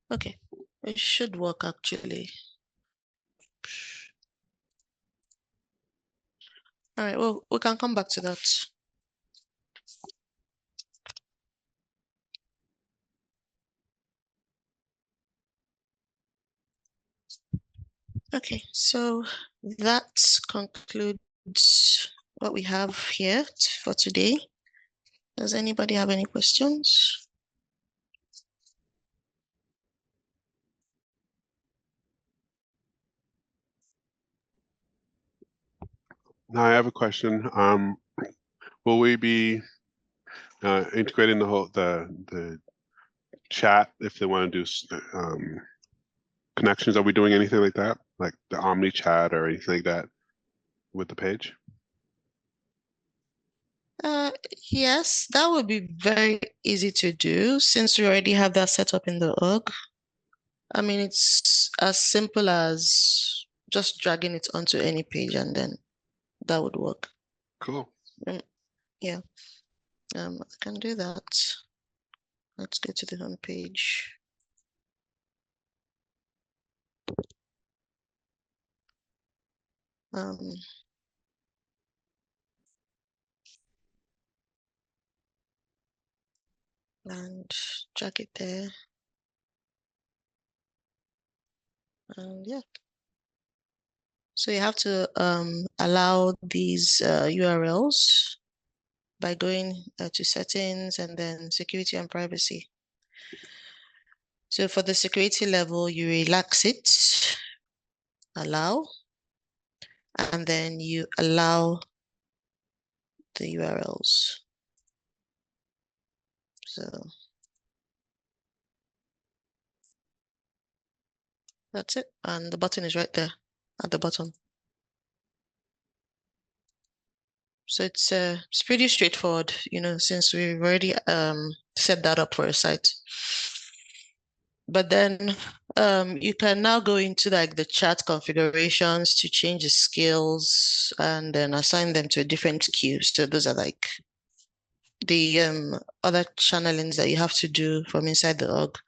Okay, it should work actually. All right, well, we can come back to that. Okay, so that concludes what we have here for today. Does anybody have any questions? Now I have a question. Will we be Integrating the chat if they want to do connections. Are we doing anything like that, like the Omni chat or anything like that with the page? Yes, that would be very easy to do since we already have that set up in the org. I mean, it's as simple as just dragging it onto any page and then that would work. Cool. Yeah, I can do that. Let's go to the home page. And drag it there. And yeah. So you have to allow these URLs by going to settings and then security and privacy. So for the security level, you relax it, allow, and then you allow the URLs. So that's it. And the button is right there at the bottom. So it's pretty straightforward, since we've already set that up for a site. But then you can now go into like the chat configurations to change the skills and then assign them to a different queue. So those are like the other channelings that you have to do from inside the org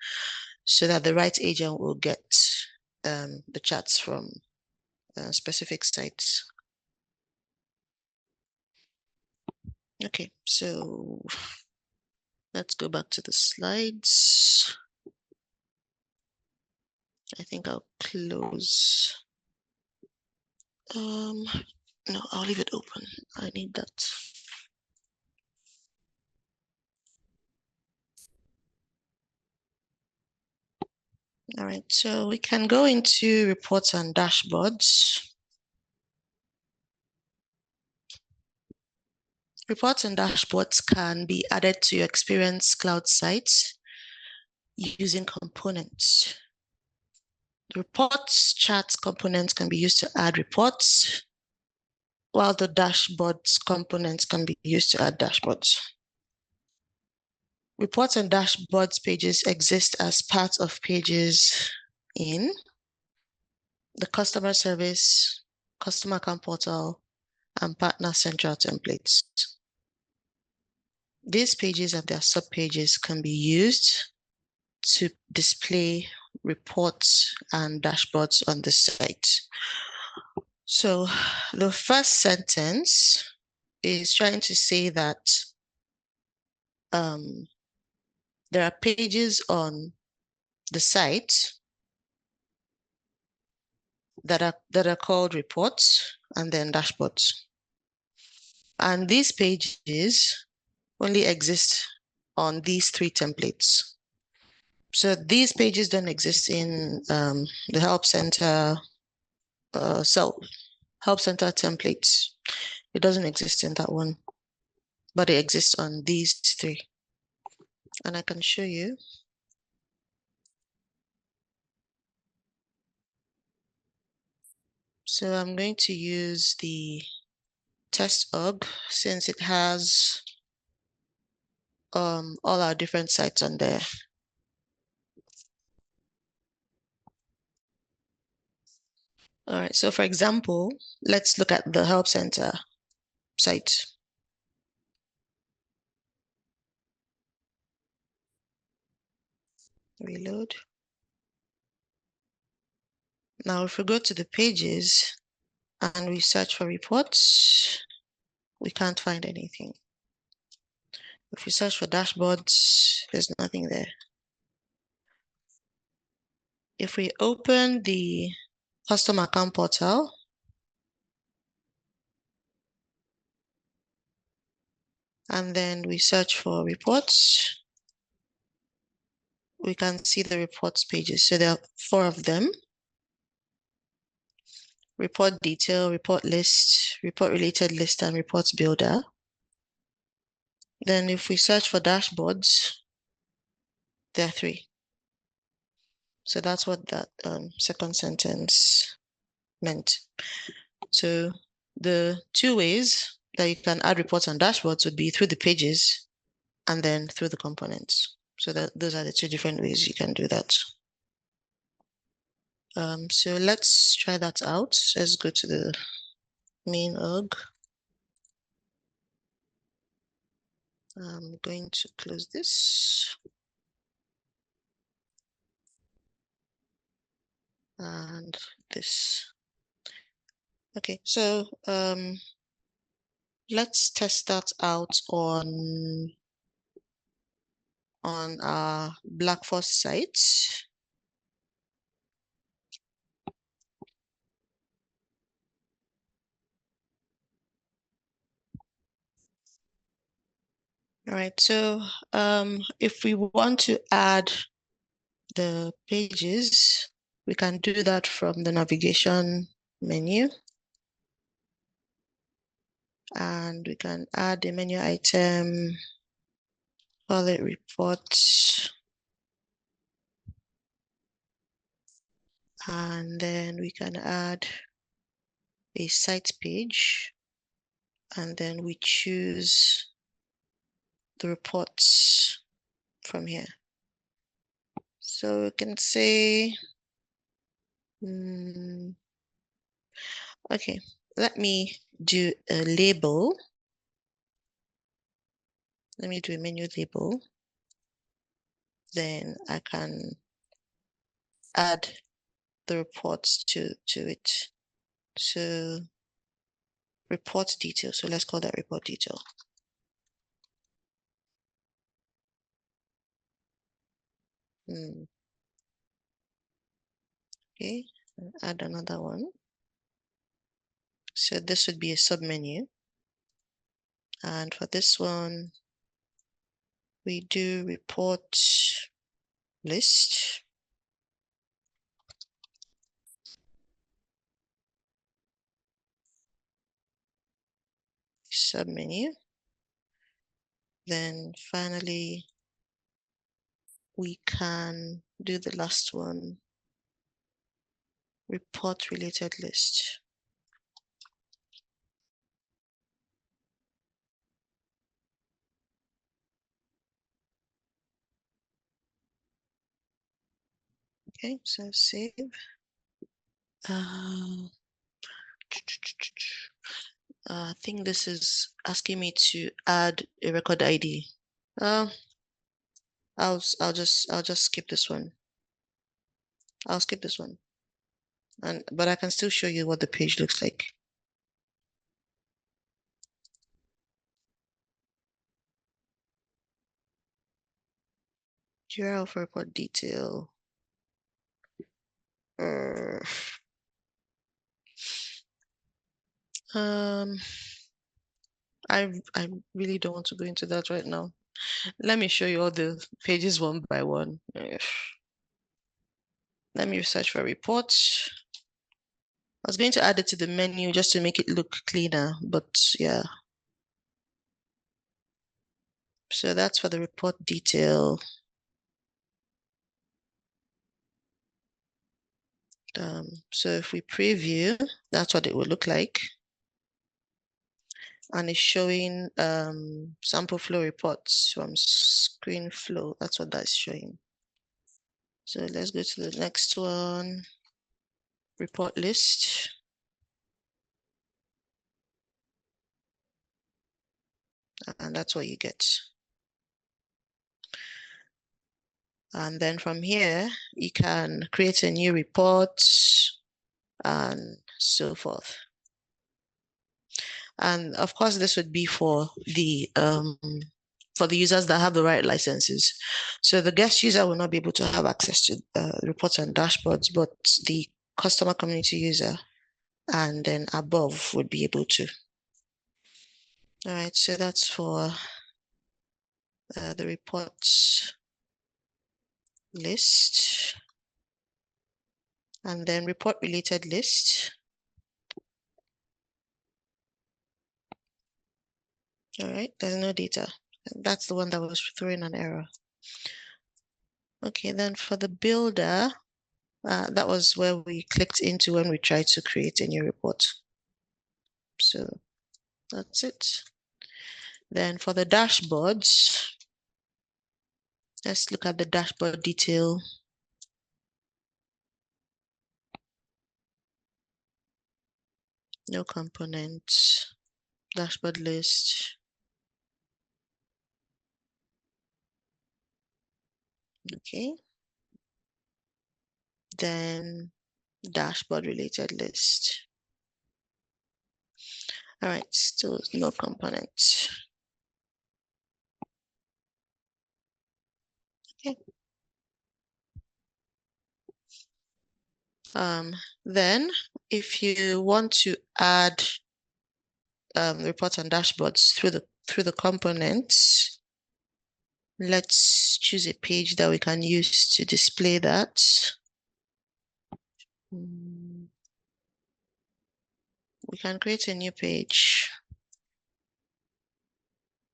so that the right agent will get the chats from specific sites. Okay, so let's go back to the slides. I think I'll close. No, I'll leave it open. I need that. All right, so we can go into reports and dashboards. Reports and dashboards can be added to your Experience Cloud sites using components. The reports chat components can be used to add reports, while the dashboards components can be used to add dashboards. Reports and dashboards pages exist as part of pages in the customer service, customer account portal, and partner central templates. These pages and their subpages can be used to display reports and dashboards on the site. So the first sentence is trying to say that there are pages on the site that are called reports and then dashboards. And these pages only exist on these three templates. So these pages don't exist in the Help Center Help Center templates. It doesn't exist in that one, but it exists on these three. And I can show you. So I'm going to use the test org since it has all our different sites on there. All right, so for example, let's look at the Help Center site. Reload. Now, if we go to the pages and we search for reports, we can't find anything. If we search for dashboards, there's nothing there. If we open the customer account portal, and then we search for reports, we can see the reports pages. So there are 4 of them. Report detail, report list, report related list, and reports builder. Then if we search for dashboards, there are 3. So that's what that second sentence meant. So the 2 ways that you can add reports and dashboards would be through the pages and then through the components. So those are the 2 different ways you can do that. So let's try that out. Let's go to the main org. I'm going to close this. And this. Okay, so let's test that out on our Blackforce site. All right, so if we want to add the pages, we can do that from the navigation menu. And we can add a menu item, call it reports. And then we can add a site page. And then we choose the reports from here. So we can say, okay, let me do a label. Let me do a menu label. Then I can add the reports to it. So report detail. So let's call that report detail. Okay, add another one. So this would be a submenu. And for this one, we do report list. Submenu. Then finally, we can do the last one, report related list. Okay, so save. I think this is asking me to add a record ID. I'll just skip this one. I'll skip this one. But I can still show you what the page looks like. URL for report detail. I really don't want to go into that right now. Let me show you all the pages one by one. Let me search for reports. I was going to add it to the menu just to make it look cleaner, but yeah. So that's for the report detail. So if we preview, that's what it will look like. And it's showing sample flow reports from screen flow. That's what that's showing. So let's go to the next one, report list. And that's what you get. And then from here, you can create a new report and so forth. And of course, this would be for the users that have the right licenses. So the guest user will not be able to have access to reports and dashboards, but the customer community user and then above would be able to. All right, so that's for the reports list. And then report related list. All right, there's no data. That's the one that was throwing an error. Okay, then for the builder, that was where we clicked into when we tried to create a new report. So that's it. Then for the dashboards, let's look at the dashboard detail. No components, dashboard list. Okay. Then dashboard related list. All right, still no components. Okay. Then if you want to add reports and dashboards through the components, let's choose a page that we can use to display that. We can create a new page,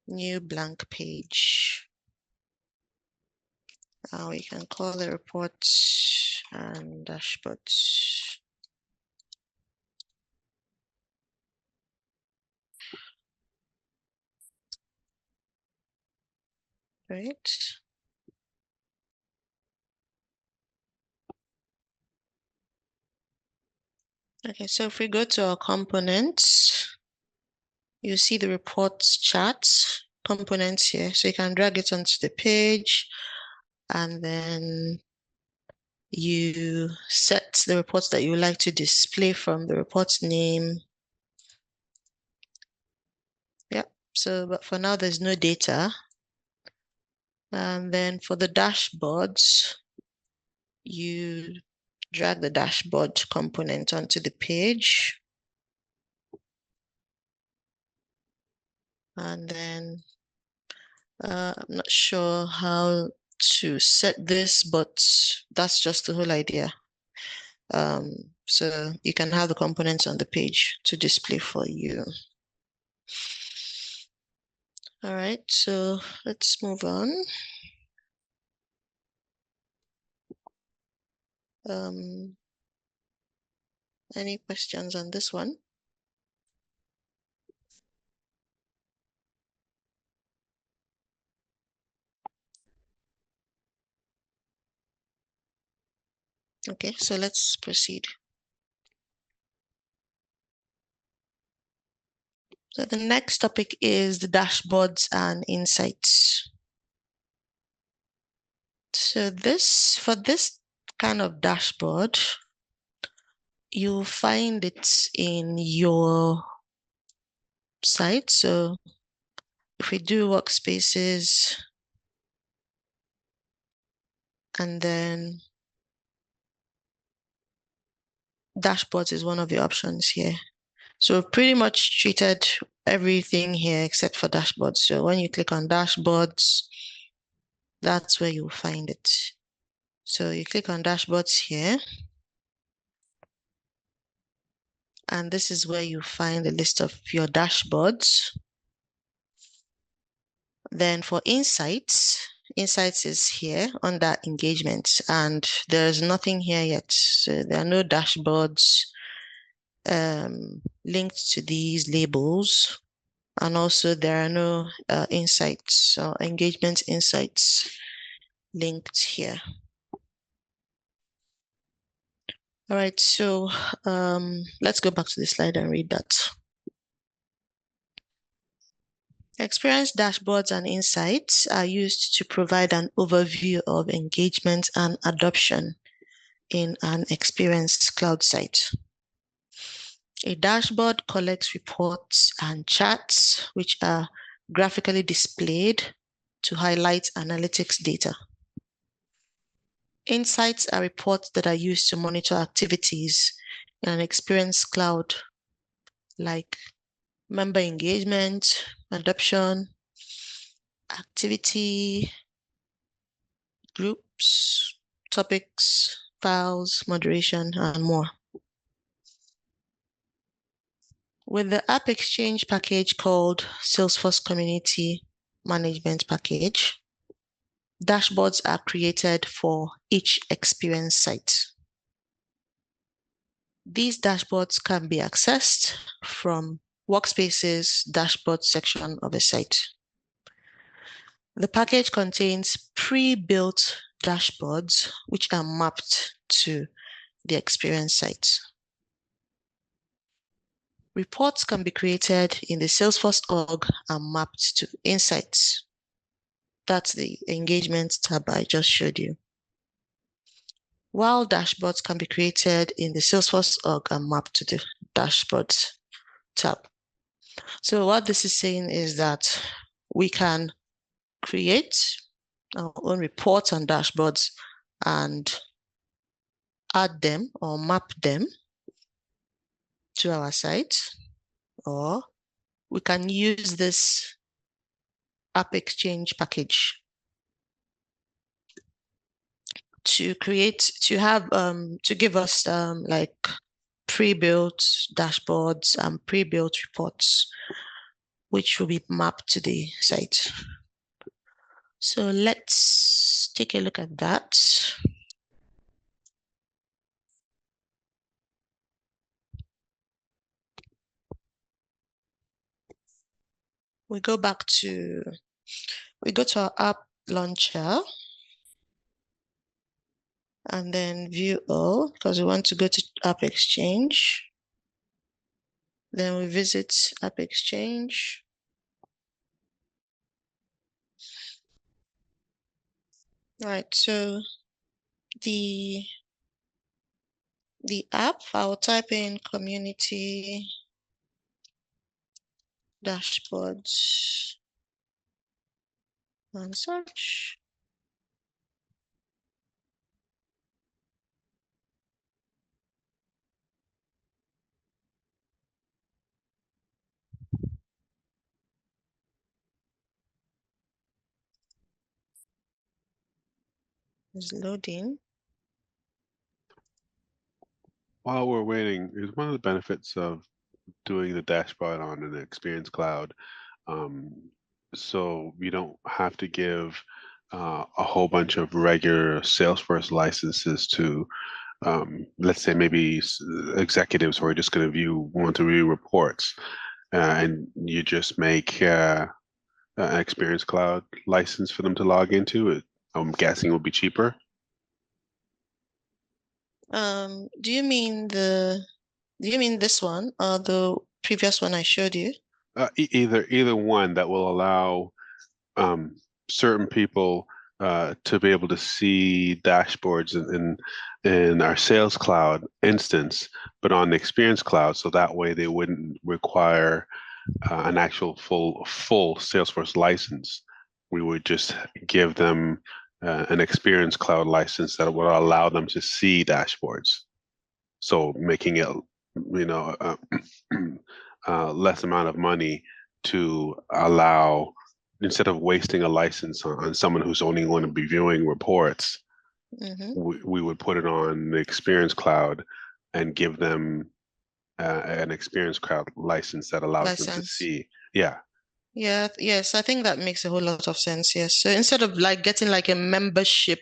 new blank page. We can call the reports and dashboards. Right. Okay, so if we go to our components, you see the reports chart components here. So you can drag it onto the page and then you set the reports that you would like to display from the report's name. Yeah, so but for now there's no data. And then for the dashboards, you drag the dashboard component onto the page. And then I'm not sure how to set this, but that's just the whole idea. So you can have the components on the page to display for you. All right, so let's move on. Any questions on this one? Okay, so let's proceed. So the next topic is the dashboards and insights. So for this kind of dashboard, you'll find it in your site. So if we do workspaces, and then dashboards is one of the options here. So we've pretty much treated everything here except for dashboards. So when you click on dashboards, that's where you'll find it. So you click on dashboards here, and this is where you find the list of your dashboards. Then for insights, insights is here under engagement, and there's nothing here yet. So there are no dashboards linked to these labels. And also there are no insights or engagement insights linked here. All right, so let's go back to the slide and read that. Experience dashboards and insights are used to provide an overview of engagement and adoption in an experience cloud site. A dashboard collects reports and charts, which are graphically displayed to highlight analytics data. Insights are reports that are used to monitor activities in an experience cloud, like member engagement, adoption, activity, groups, topics, files, moderation, and more. With the App Exchange package called Salesforce Community, management package, dashboards are created for each experience site. These dashboards can be accessed from Workspace's dashboard section of a site. The package contains pre-built dashboards which are mapped to the experience site. Reports can be created in the Salesforce org and mapped to insights. That's the engagement tab I just showed you. While dashboards can be created in the Salesforce org and mapped to the dashboards tab. So what this is saying is that we can create our own reports and dashboards and add them or map them to our site, or we can use this App Exchange package to give us like pre-built dashboards and pre-built reports, which will be mapped to the site. So let's take a look at that. We go to our app launcher and then view all because we want to go to App Exchange. Then we visit App Exchange. Right, so the app, I'll type in community dashboards and search. It's loading. While we're waiting, is one of the benefits of doing the dashboard on an Experience Cloud. So you don't have to give a whole bunch of regular Salesforce licenses to, let's say, maybe executives who are just going to want to view reports, and you just make an Experience Cloud license for them to log into it. I'm guessing it will be cheaper. Do you mean this one or the previous one I showed you? Either one that will allow certain people to be able to see dashboards in our Sales Cloud instance, but on the Experience Cloud, so that way they wouldn't require an actual full Salesforce license. We would just give them an Experience Cloud license that would allow them to see dashboards. So making it, less amount of money to allow, instead of wasting a license on someone who's only going to be viewing reports, we would put it on the Experience Cloud and give them an Experience Cloud license that allows them to see. Yeah. Yeah, yes, I think that makes a whole lot of sense. Yes. So instead of like getting like a membership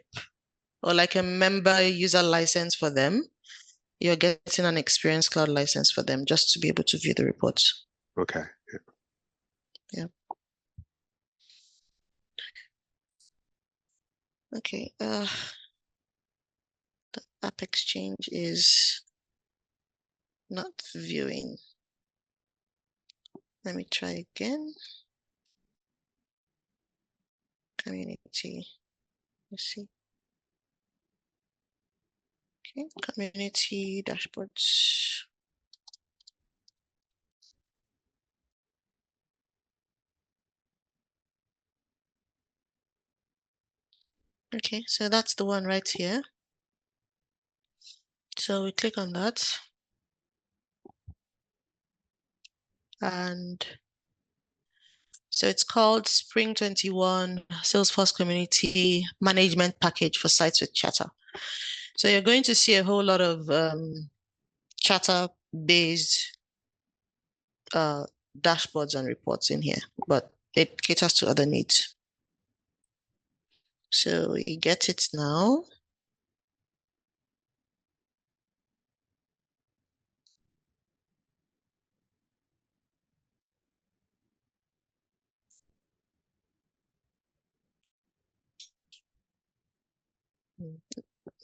or like a member user license for them, you're getting an Experience Cloud license for them just to be able to view the reports. Okay. Yeah. Okay. The App Exchange is not viewing. Let me try again. Community. Let's see. Okay, community dashboards. Okay, so that's the one right here. So we click on that. And so it's called Spring 21 Salesforce Community Management Package for Sites with Chatter. So you're going to see a whole lot of Chatter-based dashboards and reports in here. But it caters to other needs. So we get it now.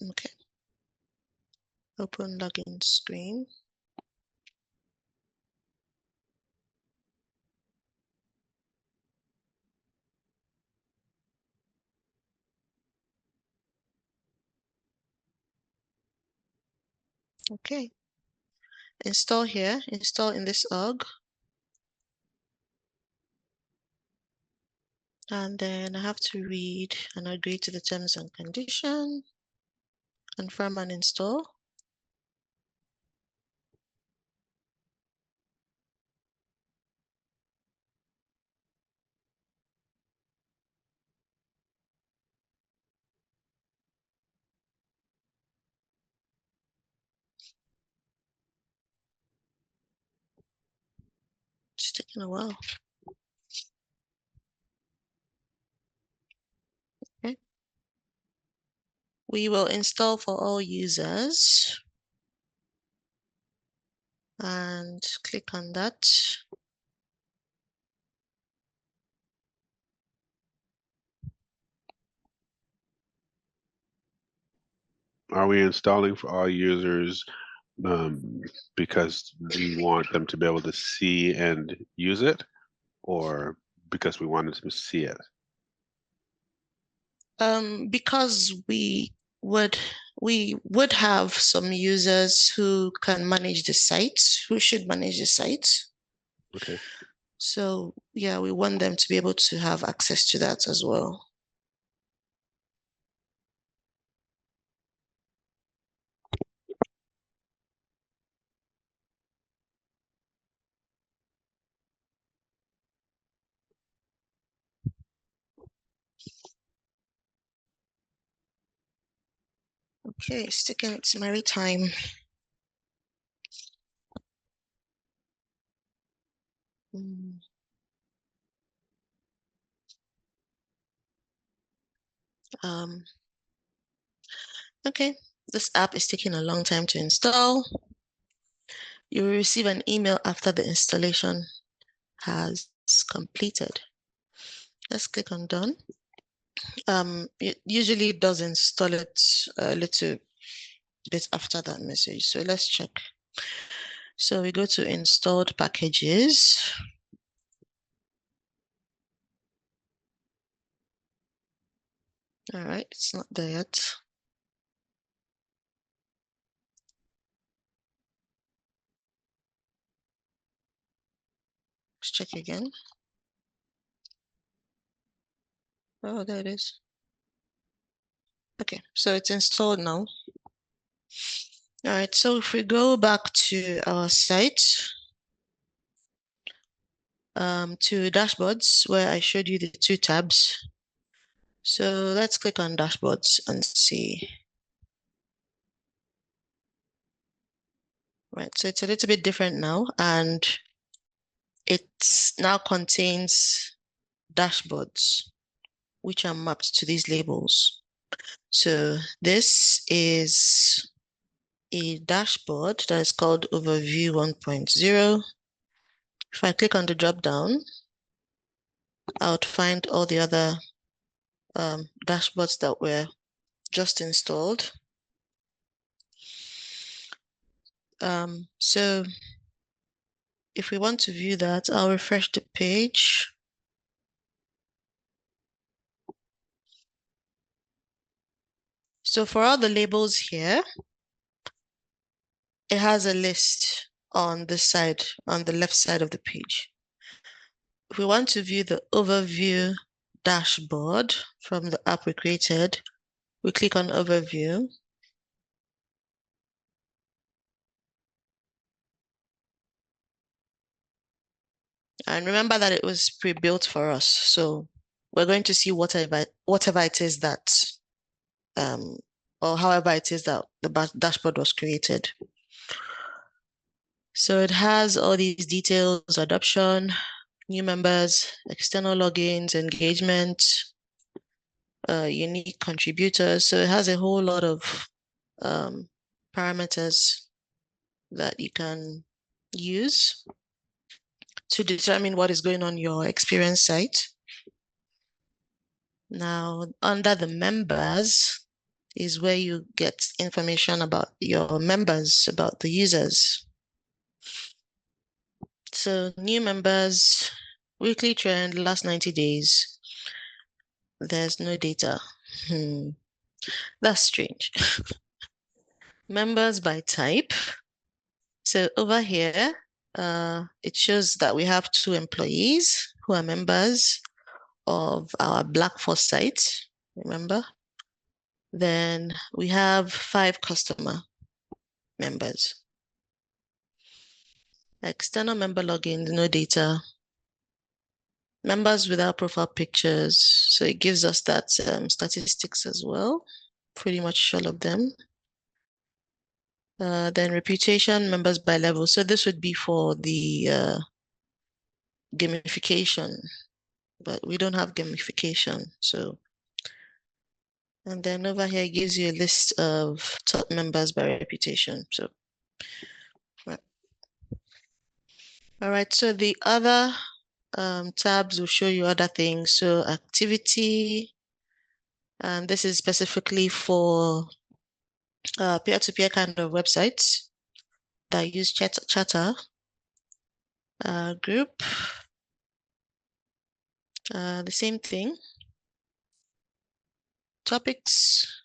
Okay. Open login screen. Okay. Install here, install in this org. And then I have to read and agree to the terms and condition, confirm and install. It's taking a while. Okay. We will install for all users and click on that. Are we installing for all users because we want them to be able to see and use it, or because we wanted to see it? Because we would have some users who can manage the site, who should manage the site. Okay. So yeah, we want them to be able to have access to that as well. Okay, it's taking its merry time. Um, okay, this app is taking a long time to install. You will receive an email after the installation has completed. Let's click on done. It usually does install it a little bit after that message. So let's check. So we go to installed packages. All right, it's not there yet. Let's check again. Oh, there it is. Okay, so it's installed now. All right, so if we go back to our site, to dashboards, where I showed you the two tabs. So let's click on dashboards and see. Right, so it's a little bit different now, and it now contains dashboards, which are mapped to these labels. So this is a dashboard that is called Overview 1.0. If I click on the drop down, I would find all the other dashboards that were just installed. So if we want to view that, I'll refresh the page. So for all the labels here, it has a list on the side, on the left side of the page. If we want to view the overview dashboard from the app we created, we click on overview. And remember that it was pre-built for us. So we're going to see whatever it is that, or however it is that the dashboard was created. So it has all these details, adoption, new members, external logins, engagement, unique contributors. So it has a whole lot of parameters that you can use to determine what is going on your experience site. Now, under the members is where you get information about your members, about the users. So new members, weekly trend, last 90 days. There's no data. That's strange. Members by type. So over here, it shows that we have 2 employees who are members of our Black Force site, remember? Then we have 5 customer members. External member login, no data. Members without profile pictures. So it gives us that statistics as well, pretty much all of them. Then reputation, members by level. So this would be for the gamification, but we don't have gamification. So, and then over here it gives you a list of top members by reputation. So, right. All right. So the other tabs will show you other things. So activity, and this is specifically for peer-to-peer kind of websites that use chatter. Group, the same thing. Topics,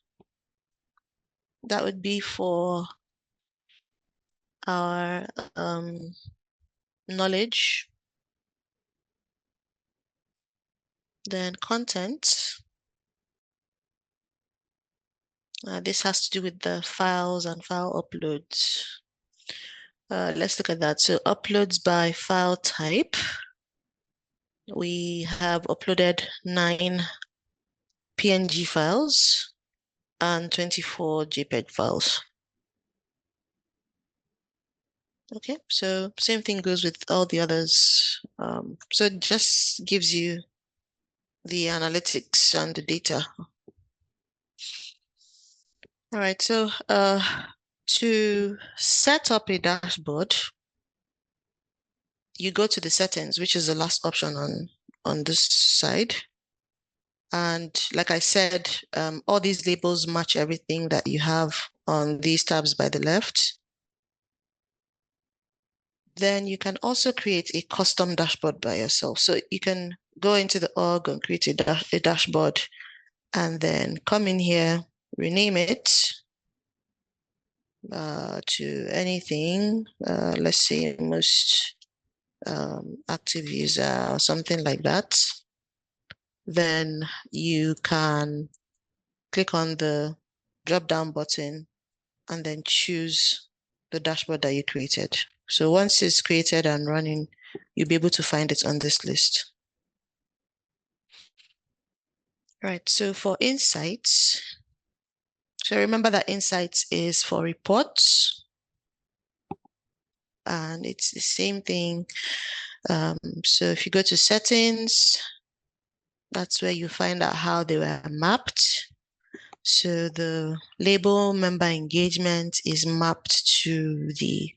that would be for our knowledge. Then content. This has to do with the files and file uploads. Let's look at that. So uploads by file type. We have uploaded 9 PNG files and 24 JPEG files. Okay, so same thing goes with all the others. So it just gives you the analytics and the data. All right, so to set up a dashboard, you go to the settings, which is the last option on this side. And like I said, all these labels match everything that you have on these tabs by the left. Then you can also create a custom dashboard by yourself. So you can go into the org and create a dashboard and then come in here, rename it to anything. Let's say most active user or something like that. Then you can click on the drop-down button and then choose the dashboard that you created. So once it's created and running, you'll be able to find it on this list. Right, so for insights, so remember that insights is for reports, and it's the same thing. So if you go to settings, that's where you find out how they were mapped. So the label member engagement is mapped to the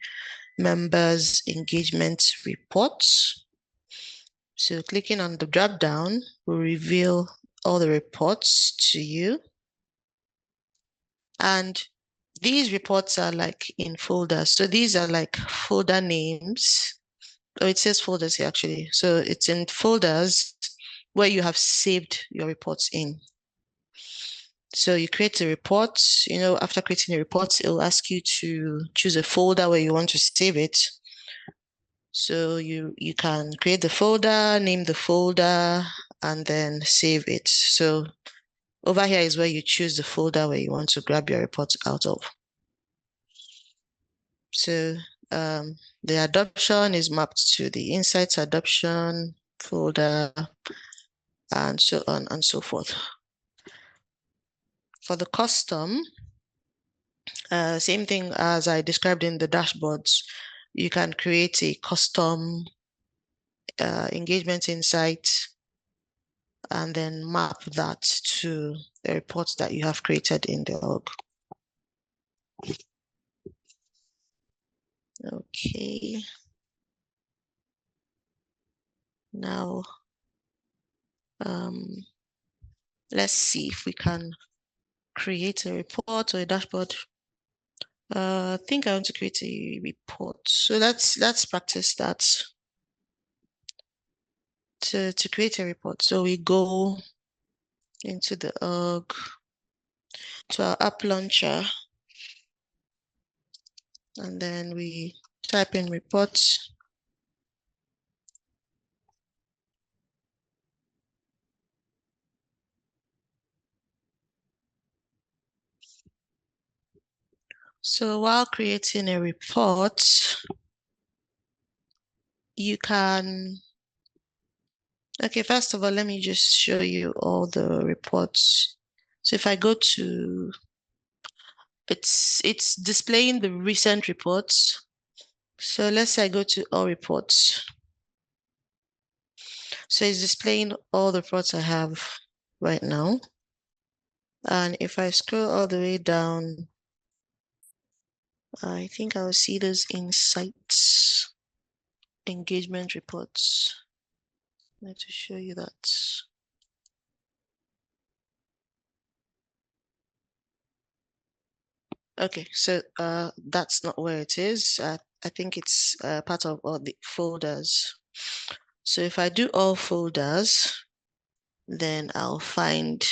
members engagement reports. So clicking on the drop down will reveal all the reports to you. And these reports are like in folders. So these are like folder names. Oh, it says folders here actually. So it's in folders where you have saved your reports in. So you create a report, after creating a report, it will ask you to choose a folder where you want to save it. So you can create the folder, name the folder, and then save it. So over here is where you choose the folder where you want to grab your report out of. So the adoption is mapped to the insights adoption folder, and so on and so forth. For the custom, same thing as I described in the dashboards, you can create a custom engagement insight, and then map that to the reports that you have created in the org. Okay. Now, let's see if we can create a report or a dashboard. I think I want to create a report. So let's practice that. To create a report. So we go into the org, to our app launcher, and then we type in reports. So while creating a report, you can, okay, first of all, let me just show you all the reports. So if I go to, it's displaying the recent reports. So let's say I go to all reports. So it's displaying all the reports I have right now. And if I scroll all the way down, I think I'll see those insights, engagement reports. I have to show you that. Okay, so that's not where it is. I think it's part of all the folders. So if I do all folders, then I'll find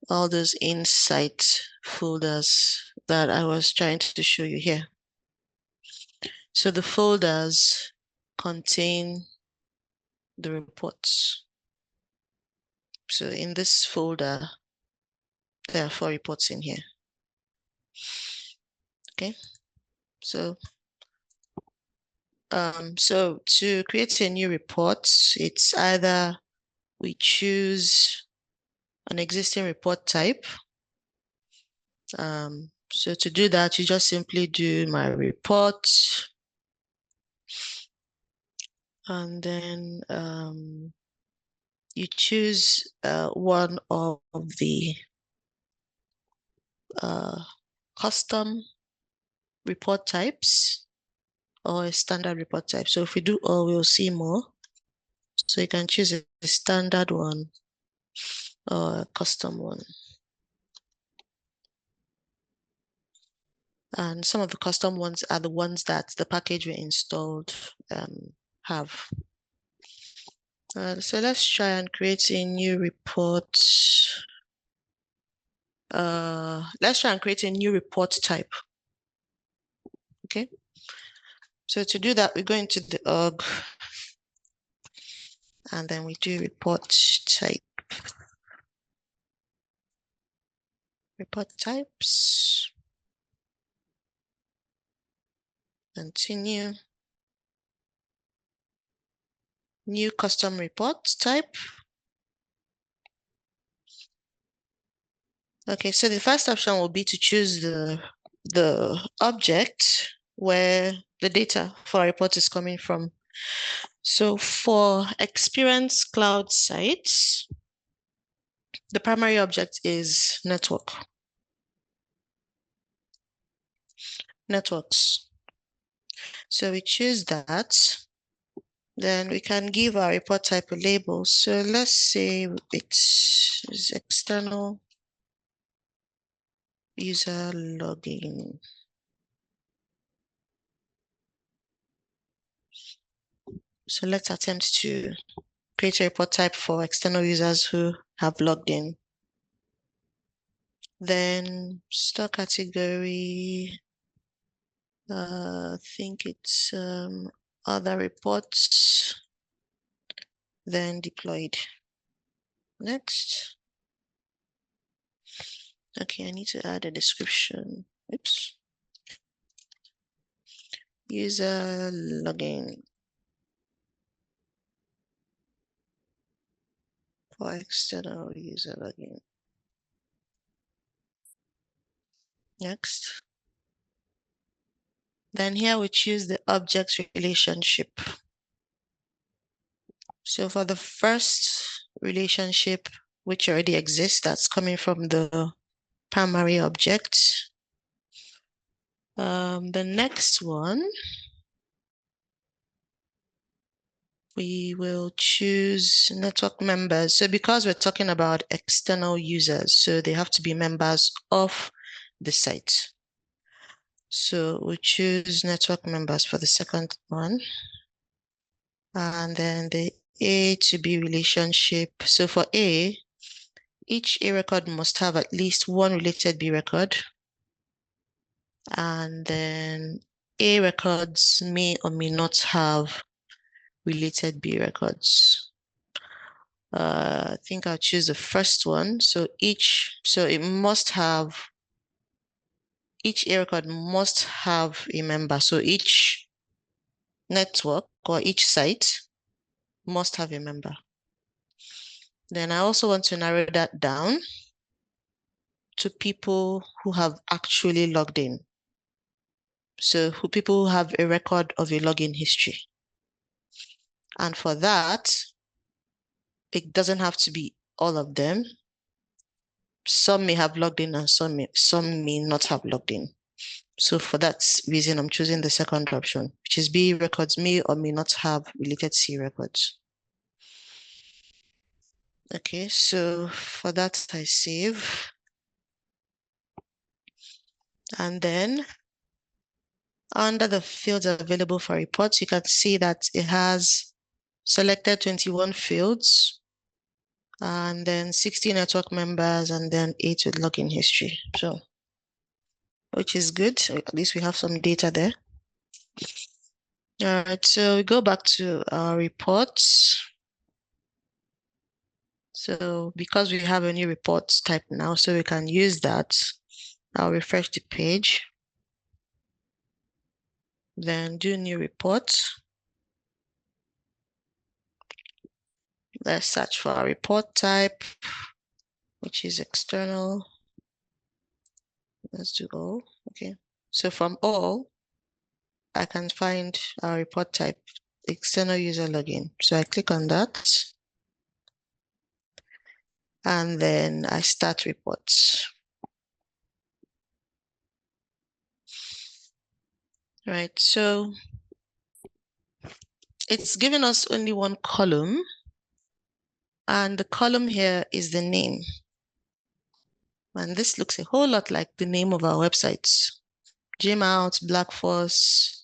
all those insight folders that I was trying to show you here. So the folders contain the reports. So in this folder, there are 4 reports in here. Okay, so to create a new report, it's either we choose an existing report type. So to do that, you just simply do my report, and then you choose one of the custom report types or a standard report type. So if we do all, we'll see more. So you can choose a standard one or a custom one. And some of the custom ones are the ones that the package we installed have. So let's try and create a new report. Let's try and create a new report type. Okay. So to do that, we go into the org, and then we do report type. Report types. Continue. New custom report type. Okay, so the first option will be to choose the object where the data for a report is coming from. So for Experience Cloud sites, the primary object is networks. So we choose that. Then we can give our report type a label. So let's say it's external user login. So let's attempt to create a report type for external users who have logged in. Then store category, I think it's other reports, then deployed. Next. Okay, I need to add a description. Oops. User login for external user login. Next. Then here we choose the object relationship. So for the first relationship, which already exists, that's coming from the primary object. The next one, we will choose network members. So because we're talking about external users, so they have to be members of the site. So we'll choose network members for the second one. And then the A to B relationship. So for A, each A record must have at least one related B record. And then A records may or may not have related B records. I think I'll choose the first one. So it must have, each A record must have a member. So each network or each site must have a member. Then I also want to narrow that down to people who have actually logged in. So people who have a record of a login history. And for that, it doesn't have to be all of them. Some may have logged in and some may not have logged in. So for that reason, I'm choosing the second option, which is B records may or may not have related C records. Okay, so for that, I save. And then under the fields available for reports, you can see that it has selected 21 fields and then 60 network members and then 8 with login history. So, which is good. At least we have some data there. All right, so we go back to our reports. So because we have a new reports type now, so we can use that. I'll refresh the page. Then do new report. Let's search for our report type, which is external. Let's do all. Okay. So from all, I can find our report type, external user login. So I click on that. And then I start reports. Right. So it's giving us only one column. And the column here is the name. And this looks a whole lot like the name of our websites. Gmout, Blackforce,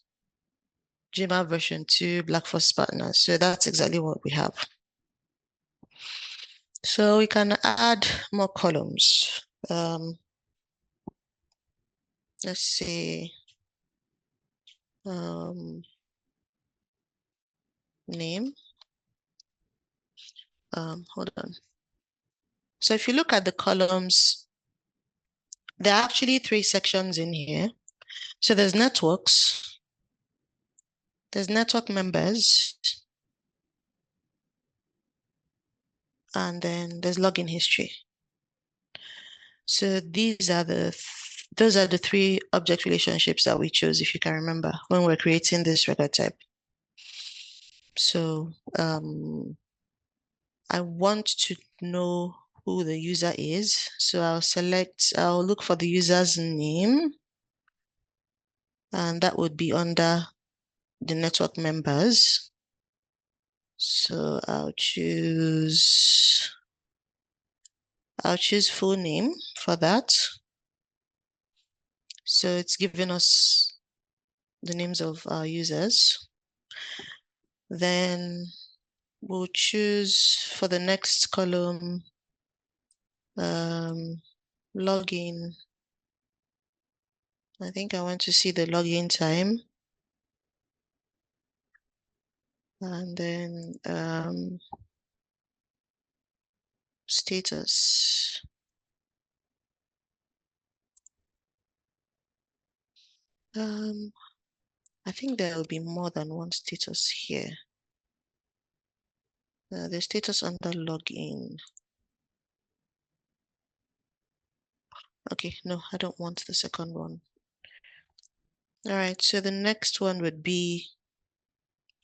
Gmail version 2, Blackforce partners. So that's exactly what we have. So we can add more columns. Let's see. Name. Hold on. So if you look at the columns, there are actually 3 sections in here. So there's networks, there's network members, and then there's login history. So those are the 3 object relationships that we chose, if you can remember, when we're creating this record type. So I want to know who the user is. So I'll look for the user's name, and that would be under the network members. So I'll choose full name for that. So it's giving us the names of our users. Then we'll choose for the next column, login. I think I want to see the login time. And then status. I think there will be more than one status here. The status under login. Okay, no, I don't want the second one. All right, so the next one would be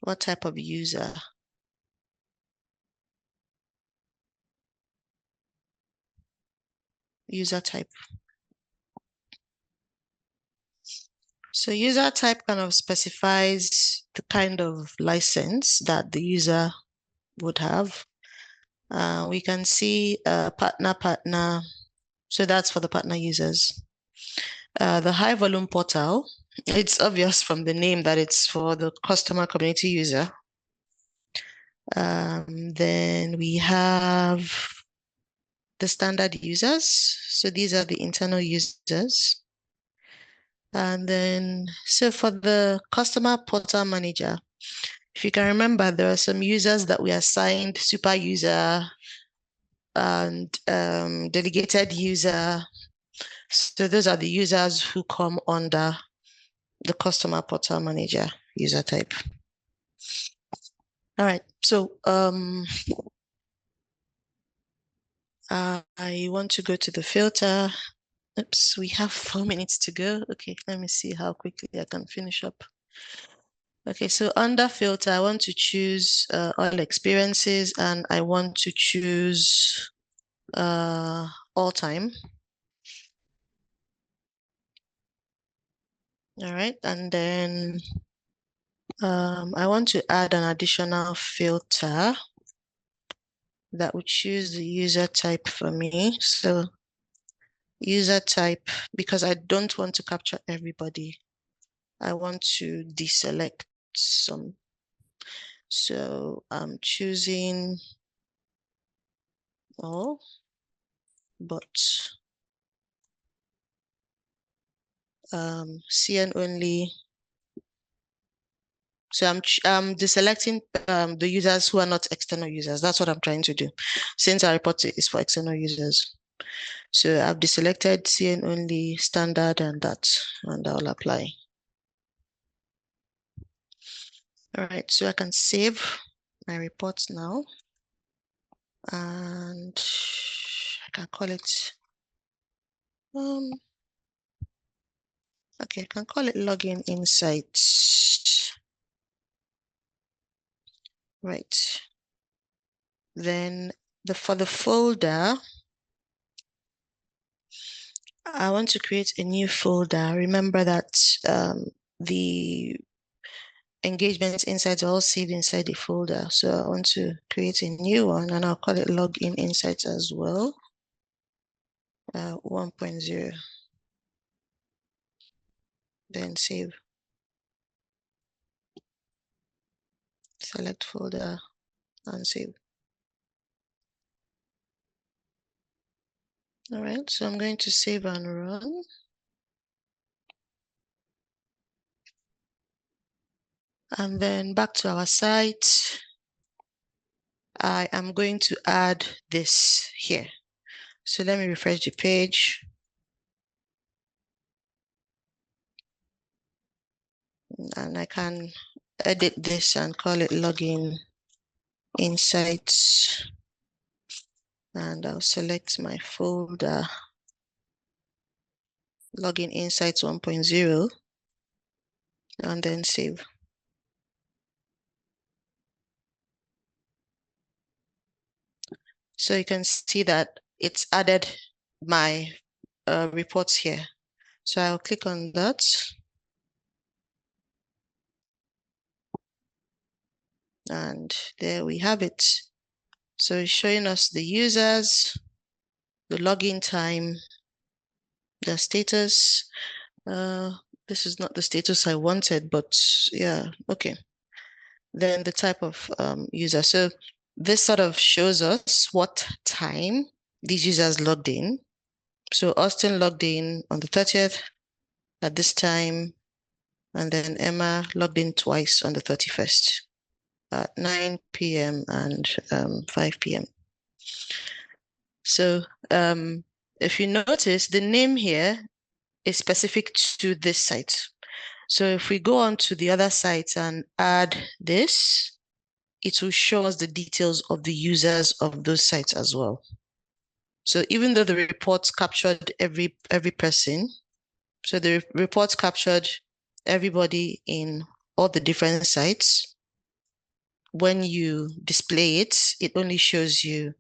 what type of user? user type. So user type kind of specifies the kind of license that the user would have. We can see partner. So that's for the partner users. The high volume portal, it's obvious from the name that it's for the customer community user. Then we have the standard users. So these are the internal users. And then, so for the customer portal manager, if you can remember, there are some users that we assigned super user and delegated user. So those are the users who come under the customer portal manager user type. All right, so I want to go to the filter. Oops, we have 4 minutes to go. Okay, let me see how quickly I can finish up. Okay, so under filter, I want to choose all experiences, and I want to choose all time. All right, and then I want to add an additional filter that would choose the user type for me. So user type, because I don't want to capture everybody. I want to deselect some. So I'm choosing all, but CN only. So I'm deselecting the users who are not external users. That's what I'm trying to do, since our report is for external users. So I've deselected CN only, standard, and that, and I'll apply. All right, so I can save my report now, and I can call it okay, I can call it login insights. Right. Then for the folder, I want to create a new folder. Remember that the engagement insights are all saved inside the folder. So I want to create a new one, and I'll call it login insights as well. 1.0. Then save. Select folder and save. All right, so I'm going to save and run. And then back to our site. I am going to add this here. So let me refresh the page. And I can edit this and call it login insights. And I'll select my folder, login insights 1.0, and then save. So you can see that it's added my reports here. So I'll click on that. And there we have it. So it's showing us the users, the login time, the status. This is not the status I wanted, but yeah, okay. Then the type of user. So this sort of shows us what time these users logged in. So Austin logged in on the 30th at this time, and then Emma logged in twice on the 31st at 9 p.m. and 5 p.m. So if you notice, the name here is specific to this site. So if we go on to the other sites and add this, it will show us the details of the users of those sites as well. So even though the reports captured every person, so the reports captured everybody in all the different sites, when you display it, it only shows you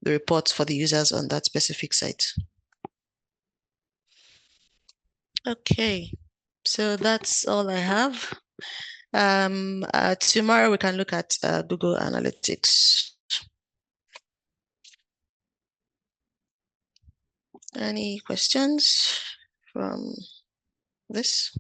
the reports for the users on that specific site. Okay, so that's all I have. Tomorrow we can look at Google Analytics. Any questions from this?